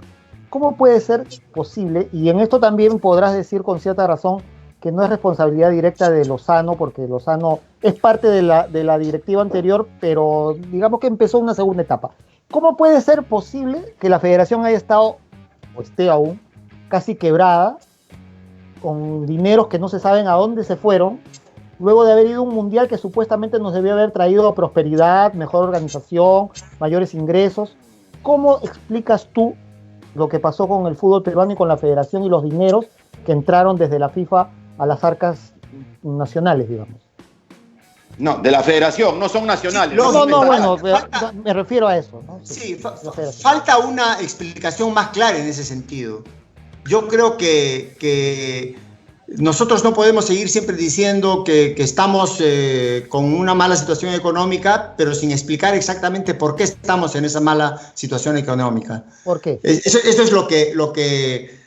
Speaker 2: cómo puede ser posible, y en esto también podrás decir con cierta razón que no es responsabilidad directa de Lozano, porque Lozano es parte de la directiva anterior, pero digamos que empezó una segunda etapa. ¿Cómo puede ser posible que la federación haya estado, o esté aún, casi quebrada, con dineros que no se saben a dónde se fueron, luego de haber ido a un mundial que supuestamente nos debió haber traído prosperidad, mejor organización, mayores ingresos? ¿Cómo explicas tú lo que pasó con el fútbol peruano y con la federación y los dineros que entraron desde la FIFA a las arcas nacionales, digamos?
Speaker 1: No, de la federación, no son nacionales.
Speaker 2: Me refiero a eso, ¿no?
Speaker 5: Sí, falta una explicación más clara en ese sentido. Yo creo que nosotros no podemos seguir siempre diciendo que estamos con una mala situación económica, pero sin explicar exactamente por qué estamos en esa mala situación económica.
Speaker 2: ¿Por qué?
Speaker 5: Eso es lo que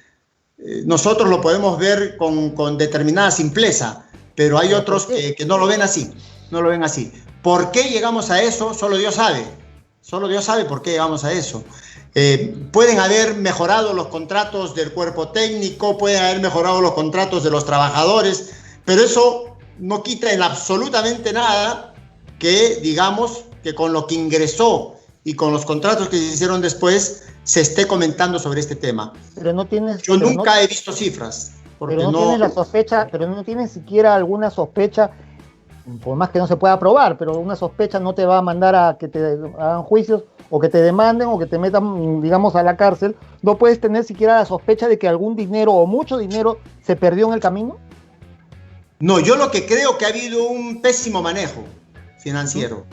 Speaker 5: nosotros lo podemos ver con determinada simpleza, pero hay otros que no lo ven así. No lo ven así. ¿Por qué llegamos a eso? Solo Dios sabe. Solo Dios sabe por qué llegamos a eso. Pueden haber mejorado los contratos del cuerpo técnico, pueden haber mejorado los contratos de los trabajadores, pero eso no quita en absolutamente nada que, digamos, que con lo que ingresó y con los contratos que se hicieron después se esté comentando sobre este tema.
Speaker 2: Pero no tienes...
Speaker 5: Yo nunca he visto cifras.
Speaker 2: Pero no tienes la sospecha, pero no tienes siquiera alguna sospecha, por más que no se pueda probar, pero una sospecha no te va a mandar a que te hagan juicios o que te demanden o que te metan, digamos, a la cárcel. ¿No puedes tener siquiera la sospecha de que algún dinero o mucho dinero se perdió en el camino? No,
Speaker 5: yo lo que creo que ha habido un pésimo manejo financiero.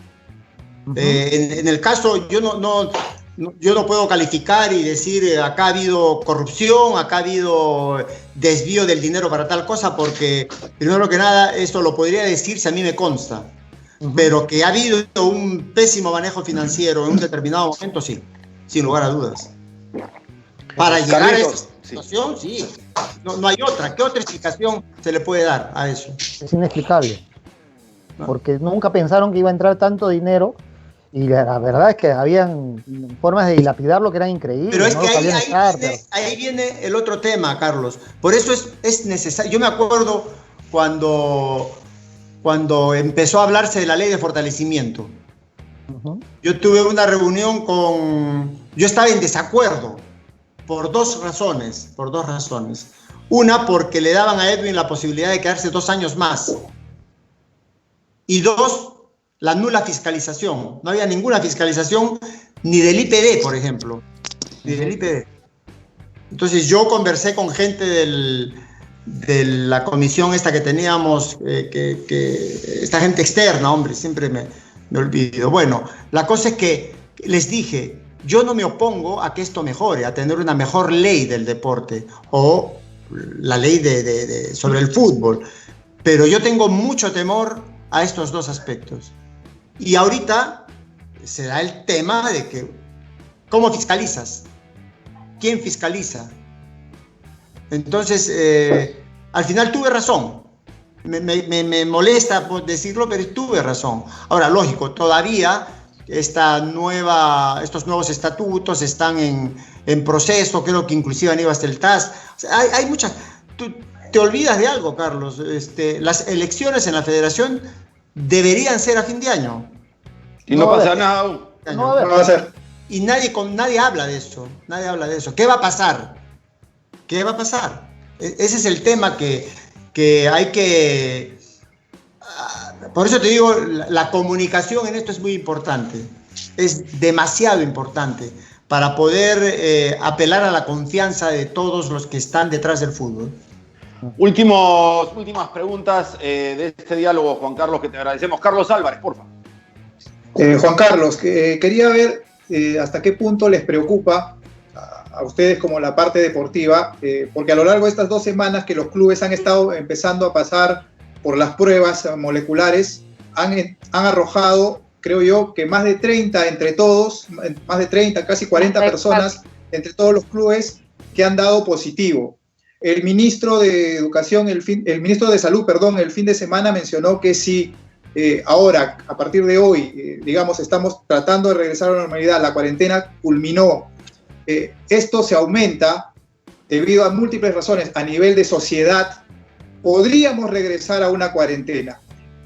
Speaker 5: Uh-huh. En el caso, yo no puedo calificar y decir acá ha habido corrupción, acá ha habido desvío del dinero para tal cosa, porque primero que nada eso lo podría decir si a mí me consta. pero que ha habido un pésimo manejo financiero en un determinado momento, sí, sin lugar a dudas. Para llegar a esa situación, sí. No hay otra. ¿Qué otra explicación se le puede dar a eso?
Speaker 2: Es inexplicable. Porque nunca pensaron que iba a entrar tanto dinero y la verdad es que habían formas de dilapidarlo que eran increíbles.
Speaker 5: Pero es que ahí viene el otro tema, Carlos. Por eso es necesario. Yo me acuerdo cuando empezó a hablarse de la ley de fortalecimiento. Yo tuve una reunión yo estaba en desacuerdo por dos razones. Una, porque le daban a Edwin la posibilidad de quedarse 2 años más. Y 2, la nula fiscalización. No había ninguna fiscalización ni del IPD, por ejemplo. Ni del IPD. Entonces yo conversé con gente de la comisión esta que teníamos, esta gente externa, hombre, siempre me olvido. Bueno, la cosa es que les dije, yo no me opongo a que esto mejore, a tener una mejor ley del deporte o la ley sobre el fútbol, pero yo tengo mucho temor a estos dos aspectos. Y ahorita se da el tema de que, ¿cómo fiscalizas? ¿Quién fiscaliza? Entonces, al final tuve razón. Me molesta decirlo, pero tuve razón. Ahora, lógico, todavía estos nuevos estatutos están en proceso, creo que inclusive han ido hasta el TAS. O sea, hay muchas... Tú te olvidas de algo, Carlos. Las elecciones en la federación deberían ser a fin de año.
Speaker 1: Y no pasa nada aún.
Speaker 3: No va a ser.
Speaker 5: Y nadie habla de eso. ¿Qué va a pasar? Ese es el tema que hay que... Por eso te digo, la comunicación en esto es muy importante. Es demasiado importante para poder apelar a la confianza de todos los que están detrás del fútbol.
Speaker 1: Últimas preguntas de este diálogo, Juan Carlos, que te agradecemos. Carlos Álvarez, por favor.
Speaker 3: Juan Carlos, quería ver hasta qué punto les preocupa a ustedes como la parte deportiva, porque a lo largo de estas 2 semanas que los clubes han estado empezando a pasar por las pruebas moleculares, han arrojado, creo yo, que más de 30 entre todos, más de 30, casi 40 personas entre todos los clubes que han dado positivo. El ministro de Educación, el ministro de Salud, perdón, el fin de semana mencionó que si ahora, a partir de hoy, digamos, estamos tratando de regresar a la normalidad, la cuarentena culminó, esto se aumenta debido a múltiples razones a nivel de sociedad, podríamos regresar a una cuarentena.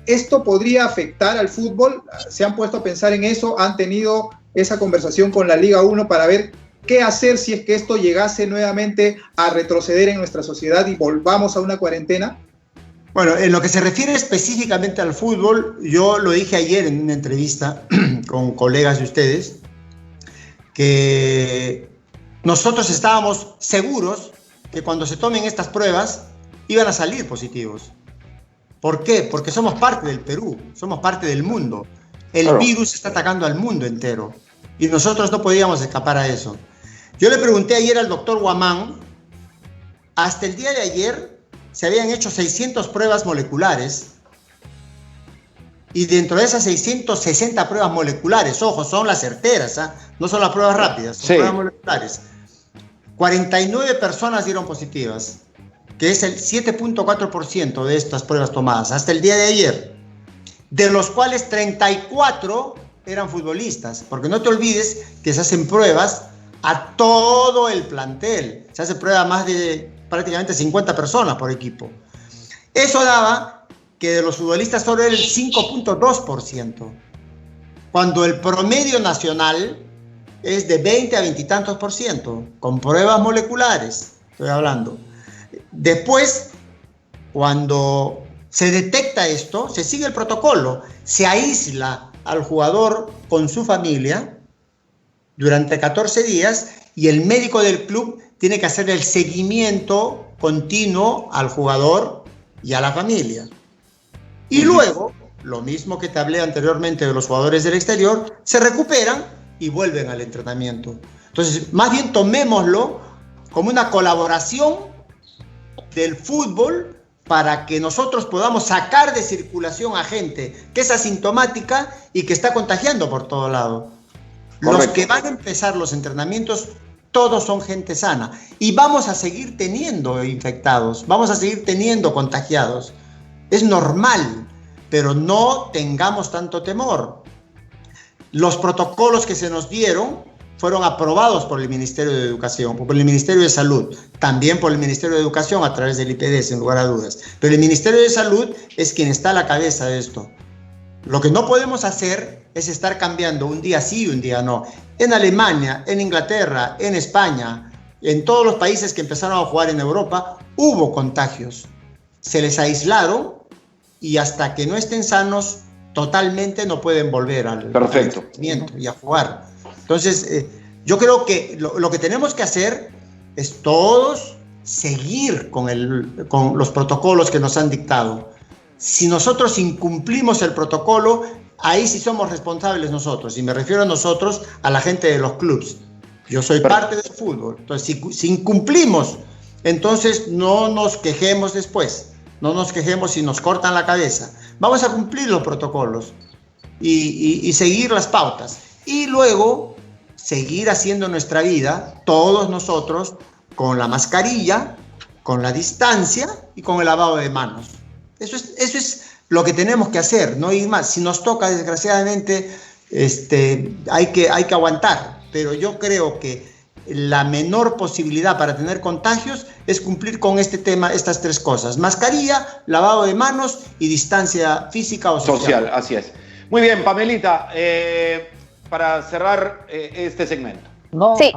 Speaker 3: ¿Esto podría afectar al fútbol? ¿Se han puesto a pensar en eso? ¿Han tenido esa conversación con la Liga 1 para ver qué hacer si es que esto llegase nuevamente a retroceder en nuestra sociedad y volvamos a una cuarentena?
Speaker 5: Bueno, en lo que se refiere específicamente al fútbol, yo lo dije ayer en una entrevista con colegas de ustedes, que nosotros estábamos seguros que cuando se tomen estas pruebas iban a salir positivos. ¿Por qué? Porque somos parte del Perú, somos parte del mundo. El virus está atacando al mundo entero y nosotros no podíamos escapar a eso. Yo le pregunté ayer al doctor Guamán, hasta el día de ayer se habían hecho 600 pruebas moleculares y dentro de esas 660 pruebas moleculares, ojo, son las certeras, no son las pruebas rápidas, son pruebas moleculares. 49 personas dieron positivas, que es el 7.4% de estas pruebas tomadas hasta el día de ayer, de los cuales 34 eran futbolistas, porque no te olvides que se hacen pruebas a todo el plantel, se hace prueba a más de prácticamente 50 personas por equipo. Eso daba que de los futbolistas solo era el 5.2%, cuando el promedio nacional es de 20 a 20 y tantos por ciento, con pruebas moleculares, estoy hablando. Después, cuando se detecta esto, se sigue el protocolo, se aísla al jugador con su familia durante 14 días y el médico del club tiene que hacer el seguimiento continuo al jugador y a la familia. Y luego, lo mismo que te hablé anteriormente de los jugadores del exterior, se recuperan y vuelven al entrenamiento. Entonces, más bien tomémoslo como una colaboración del fútbol para que nosotros podamos sacar de circulación a gente que es asintomática y que está contagiando por todo lado. Correcto. Los que van a empezar los entrenamientos, todos son gente sana. Y vamos a seguir teniendo infectados, vamos a seguir teniendo contagiados. Es normal, pero no tengamos tanto temor. Los protocolos que se nos dieron fueron aprobados por el Ministerio de Educación, por el Ministerio de Salud, también por el Ministerio de Educación a través del IPD, sin lugar a dudas. Pero el Ministerio de Salud es quien está a la cabeza de esto. Lo que no podemos hacer es estar cambiando un día sí y un día no. En Alemania, en Inglaterra, en España, en todos los países que empezaron a jugar en Europa, hubo contagios. Se les aislaron y hasta que no estén sanos, totalmente no pueden volver al entrenamiento y a jugar. Entonces, yo creo que lo que tenemos que hacer es todos seguir con los protocolos que nos han dictado. Si nosotros incumplimos el protocolo, ahí sí somos responsables nosotros. Y me refiero a nosotros, a la gente de los clubes. Yo soy parte del fútbol. Entonces, si incumplimos, entonces no nos quejemos después. No nos quejemos si nos cortan la cabeza. Vamos a cumplir los protocolos y seguir las pautas. Y luego seguir haciendo nuestra vida, todos nosotros, con la mascarilla, con la distancia y con el lavado de manos. Eso es lo que tenemos que hacer, no ir más. Si nos toca, desgraciadamente, hay que aguantar. Pero yo creo que la menor posibilidad para tener contagios es cumplir con este tema, estas tres cosas: mascarilla, lavado de manos y distancia física o social.
Speaker 1: Así es. Muy bien, Pamelita, para cerrar este segmento.
Speaker 4: Sí,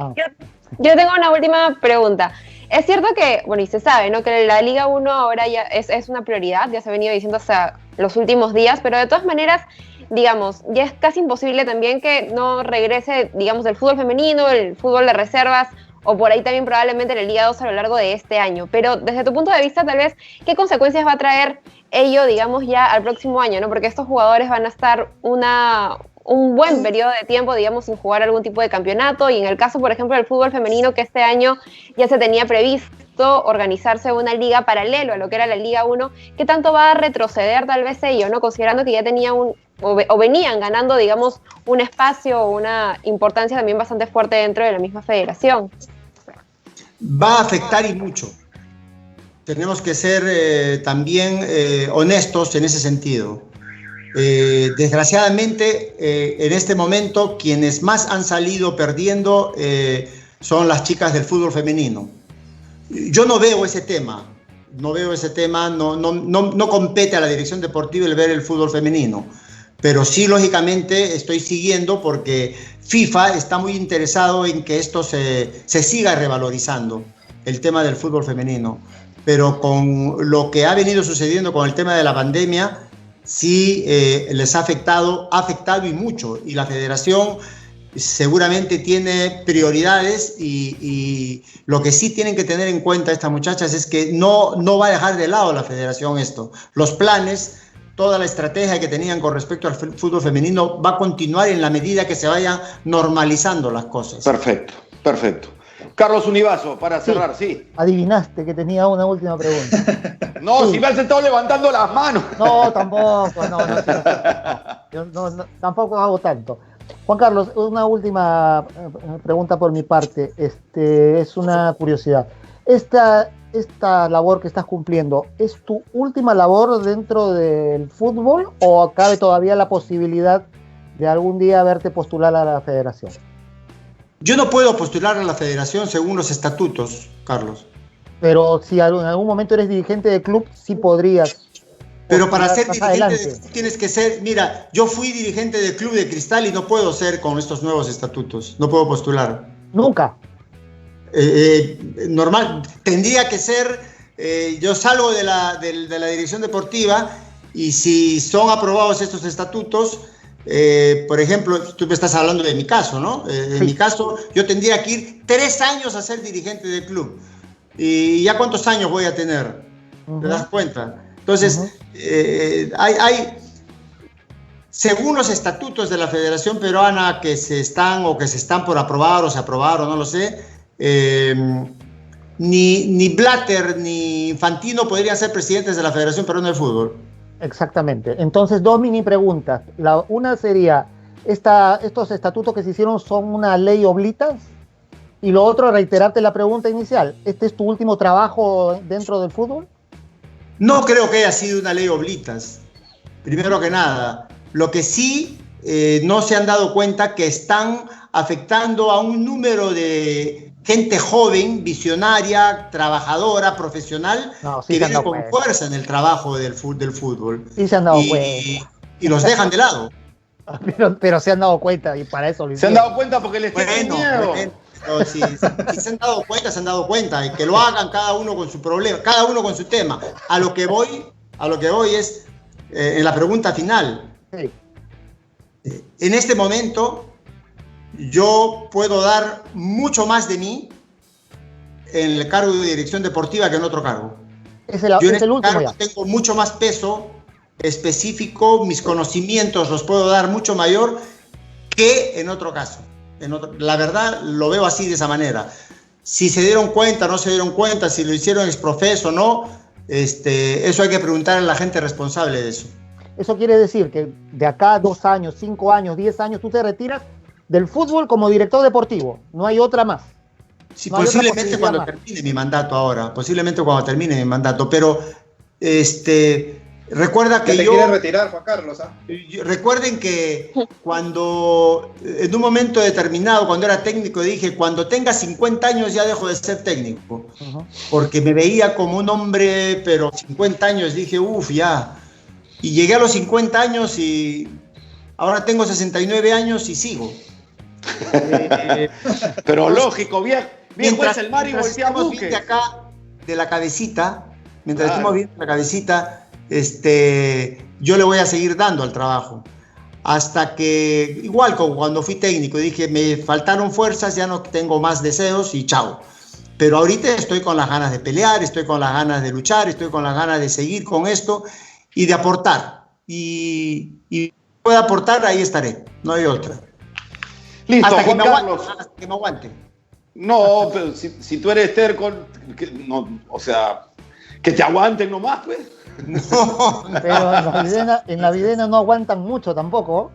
Speaker 4: yo tengo una última pregunta. Es cierto que, bueno, y se sabe, ¿no?, que la Liga 1 ahora ya es una prioridad, ya se ha venido diciendo hasta los últimos días, pero de todas maneras, digamos, ya es casi imposible también que no regrese, digamos, el fútbol femenino, el fútbol de reservas, o por ahí también probablemente la Liga 2 a lo largo de este año. Pero desde tu punto de vista, tal vez, ¿qué consecuencias va a traer ello, digamos, ya al próximo año, ¿no? Porque estos jugadores van a estar un buen periodo de tiempo, digamos, sin jugar algún tipo de campeonato, y en el caso, por ejemplo, del fútbol femenino, que este año ya se tenía previsto organizarse una liga paralelo a lo que era la Liga 1, ¿qué tanto va a retroceder tal vez ello, ¿no?, considerando que ya tenía o venían ganando, digamos, un espacio o una importancia también bastante fuerte dentro de la misma federación?
Speaker 5: Va a afectar y mucho. Tenemos que ser también honestos en ese sentido. Desgraciadamente, en este momento, quienes más han salido perdiendo son las chicas del fútbol femenino. Yo no veo ese tema, no compete a la dirección deportiva el ver el fútbol femenino, pero sí, lógicamente, estoy siguiendo porque FIFA está muy interesado en que esto se siga revalorizando, el tema del fútbol femenino. Pero con lo que ha venido sucediendo con el tema de la pandemia, sí les ha afectado y mucho, y la federación seguramente tiene prioridades y lo que sí tienen que tener en cuenta estas muchachas es que no va a dejar de lado la federación esto. Los planes, toda la estrategia que tenían con respecto al fútbol femenino va a continuar en la medida que se vayan normalizando las cosas.
Speaker 1: Perfecto. Carlos Univaso, para cerrar, sí.
Speaker 2: Adivinaste que tenía una última pregunta.
Speaker 1: No, sí. Si me has estado levantando las manos.
Speaker 2: No, tampoco, tampoco hago tanto. Juan Carlos, una última pregunta por mi parte. Es una curiosidad. Esta labor que estás cumpliendo, ¿es tu última labor dentro del fútbol o cabe todavía la posibilidad de algún día verte postular a la federación?
Speaker 5: Yo no puedo postular a la federación según los estatutos, Carlos.
Speaker 2: Pero si en algún momento eres dirigente de club, sí podrías.
Speaker 5: Pero para ser dirigente de club tienes que ser... Mira, yo fui dirigente del Club de Cristal y no puedo ser con estos nuevos estatutos. No puedo postular.
Speaker 2: ¿Nunca?
Speaker 5: Normal. Tendría que ser... yo salgo de la dirección deportiva y si son aprobados estos estatutos... por ejemplo, tú me estás hablando de mi caso, ¿no? En mi caso, yo tendría que ir 3 años a ser dirigente del club. ¿Y ya cuántos años voy a tener? ¿Te das cuenta? Entonces, según los estatutos de la Federación Peruana que se están por aprobar o se aprobaron, no lo sé, ni Blatter ni Infantino podrían ser presidentes de la Federación Peruana de Fútbol.
Speaker 2: Exactamente. Entonces, dos mini preguntas. Una sería, ¿estos estatutos que se hicieron son una ley oblitas? Y lo otro, reiterarte la pregunta inicial. ¿Este es tu último trabajo dentro del fútbol?
Speaker 5: No creo que haya sido una ley oblitas, primero que nada. Lo que sí no se han dado cuenta que están afectando a un número de gente joven, visionaria, trabajadora, profesional, que viene con fuerza en el trabajo del fútbol.
Speaker 2: Sí se han dado cuenta.
Speaker 5: Y los dejan de lado.
Speaker 2: Pero se han dado cuenta y para eso lo
Speaker 1: hicieron. Se han dado cuenta porque les tienen miedo.
Speaker 5: No, si se han dado cuenta, y que lo hagan cada uno con su problema, cada uno con su tema. A lo que voy es en la pregunta final.
Speaker 2: Sí.
Speaker 5: En este momento yo puedo dar mucho más de mí en el cargo de dirección deportiva que en otro cargo. Yo en este cargo tengo mucho más peso específico, mis conocimientos los puedo dar mucho mayor que en otro caso. La verdad lo veo así, de esa manera. Si se dieron cuenta, no se dieron cuenta, si lo hicieron exprofeso o no, eso hay que preguntar a la gente responsable de eso.
Speaker 2: Eso quiere decir que de acá a 2 años, 5 años, 10 años, tú te retiras del fútbol como director deportivo. No hay otra más.
Speaker 5: Sí, no, posiblemente cuando termine mi mandato ahora. Posiblemente cuando termine mi mandato. Pero, recuerda que
Speaker 3: yo... ¿Te quieres retirar, Juan Carlos?
Speaker 5: Recuerden que cuando, en un momento determinado, cuando era técnico, dije, cuando tenga 50 años ya dejo de ser técnico. Porque me veía como un hombre, pero 50 años, dije, ya. Y llegué a los 50 años y ahora tengo 69 años y sigo.
Speaker 1: Pero lógico, viejo es el mar y voltea buques.
Speaker 5: De acá, de la cabecita, mientras estemos viendo la cabecita, yo le voy a seguir dando al trabajo. Hasta que, igual como cuando fui técnico, dije, me faltaron fuerzas, ya no tengo más deseos y chao. Pero ahorita estoy con las ganas de pelear, estoy con las ganas de luchar, estoy con las ganas de seguir con esto y de aportar. Y pueda aportar, ahí estaré. No hay otra.
Speaker 1: Listo,
Speaker 5: hasta
Speaker 1: Juan Carlos.
Speaker 5: Hasta que me aguante.
Speaker 1: No, pero si tú eres terco, o sea, que te aguanten nomás, pues.
Speaker 2: No. Pero en la videna no aguantan mucho tampoco.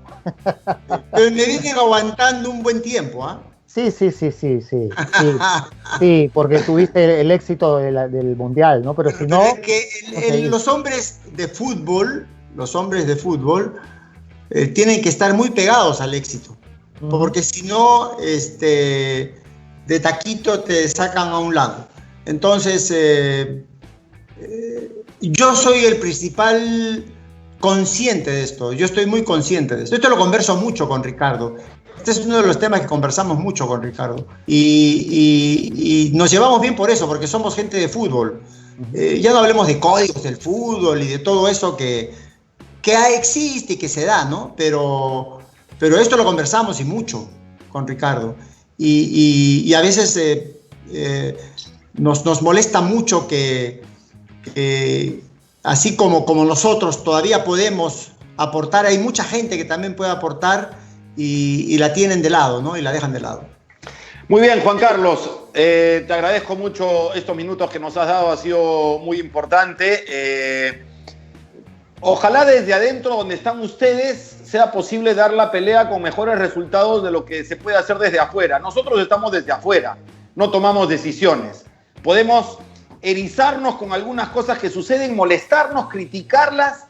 Speaker 5: Pero me vienen aguantando un buen tiempo, ¿ah?
Speaker 2: Sí. Sí, porque tuviste el éxito del Mundial, ¿no? Pero si no...
Speaker 5: Los hombres de fútbol, tienen que estar muy pegados al éxito. Porque si no, de taquito te sacan a un lado. Entonces, yo soy el principal consciente de esto. Yo estoy muy consciente de esto. Esto lo converso mucho con Ricardo. Este es uno de los temas que conversamos mucho con Ricardo. Y nos llevamos bien por eso, porque somos gente de fútbol. Ya no hablemos de códigos del fútbol y de todo eso que existe y que se da, ¿no? Pero esto lo conversamos y mucho con Ricardo. Y a veces nos molesta mucho que así como nosotros todavía podemos aportar, hay mucha gente que también puede aportar y la tienen de lado, ¿no? Y la dejan de lado.
Speaker 1: Muy bien, Juan Carlos, te agradezco mucho estos minutos que nos has dado, ha sido muy importante. Ojalá desde adentro, donde están ustedes, sea posible dar la pelea con mejores resultados de lo que se puede hacer desde afuera. Nosotros estamos desde afuera, no tomamos decisiones. Podemos erizarnos con algunas cosas que suceden, molestarnos, criticarlas,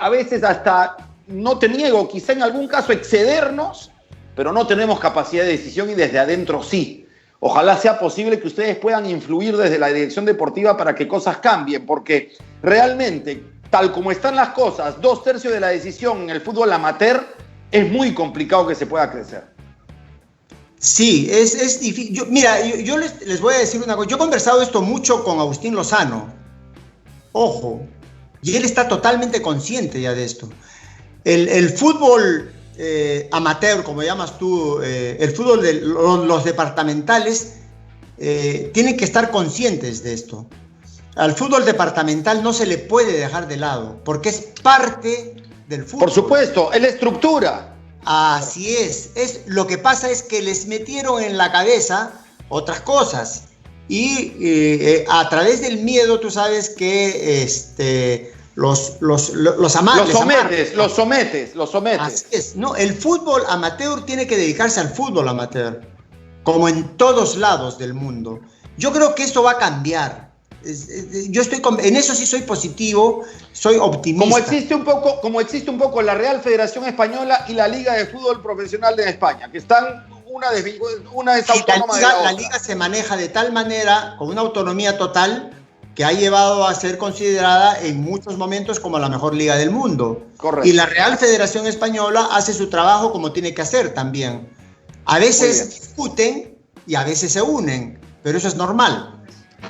Speaker 1: a veces hasta, no te niego, quizá en algún caso excedernos, pero no tenemos capacidad de decisión y desde adentro sí. Ojalá sea posible que ustedes puedan influir desde la dirección deportiva para que cosas cambien, porque realmente, tal como están las cosas, 2/3 de la decisión en el fútbol amateur, es muy complicado que se pueda crecer.
Speaker 5: Sí, es difícil. Yo les voy a decir una cosa. Yo he conversado esto mucho con Agustín Lozano. Ojo, y él está totalmente consciente ya de esto. El fútbol amateur, como llamas tú, el fútbol de los departamentales, tienen que estar conscientes de esto. Al fútbol departamental no se le puede dejar de lado, porque es parte del fútbol.
Speaker 1: Por supuesto, es la estructura.
Speaker 5: Así es. Lo que pasa es que les metieron en la cabeza otras cosas. y a través del miedo tú sabes que los amantes.
Speaker 1: Los sometes.
Speaker 5: Así es. No, el fútbol amateur tiene que dedicarse al fútbol amateur, como en todos lados del mundo. Yo creo que esto va a cambiar. Yo en eso sí soy positivo, soy optimista.
Speaker 1: Como existe un poco la Real Federación Española y la Liga de Fútbol Profesional de España, que están una es autónoma de la otra.
Speaker 5: La liga se maneja de tal manera, con una autonomía total, que ha llevado a ser considerada en muchos momentos como la mejor liga del mundo.
Speaker 1: Correcto.
Speaker 5: Y la Real Federación Española hace su trabajo como tiene que hacer también. A veces discuten y a veces se unen, pero eso es normal.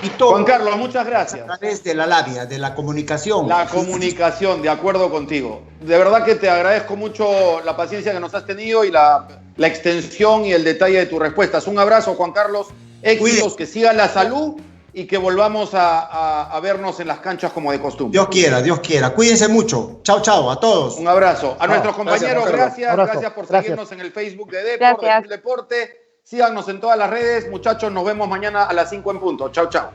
Speaker 5: Y todo,
Speaker 1: Juan Carlos, muchas gracias.
Speaker 5: A través de la labia, de la comunicación.
Speaker 1: La comunicación, de acuerdo contigo. De verdad que te agradezco mucho la paciencia que nos has tenido y la extensión y el detalle de tus respuestas. Un abrazo, Juan Carlos. Éxitos, que siga la salud y que volvamos a vernos en las canchas como de costumbre.
Speaker 5: Dios quiera. Cuídense mucho. Chao, chao, a todos.
Speaker 1: Un abrazo. A nuestros compañeros, gracias por seguirnos en el Facebook de Deporte. Síganos en todas las redes. Muchachos, nos vemos mañana a las 5 en punto. Chao, chao.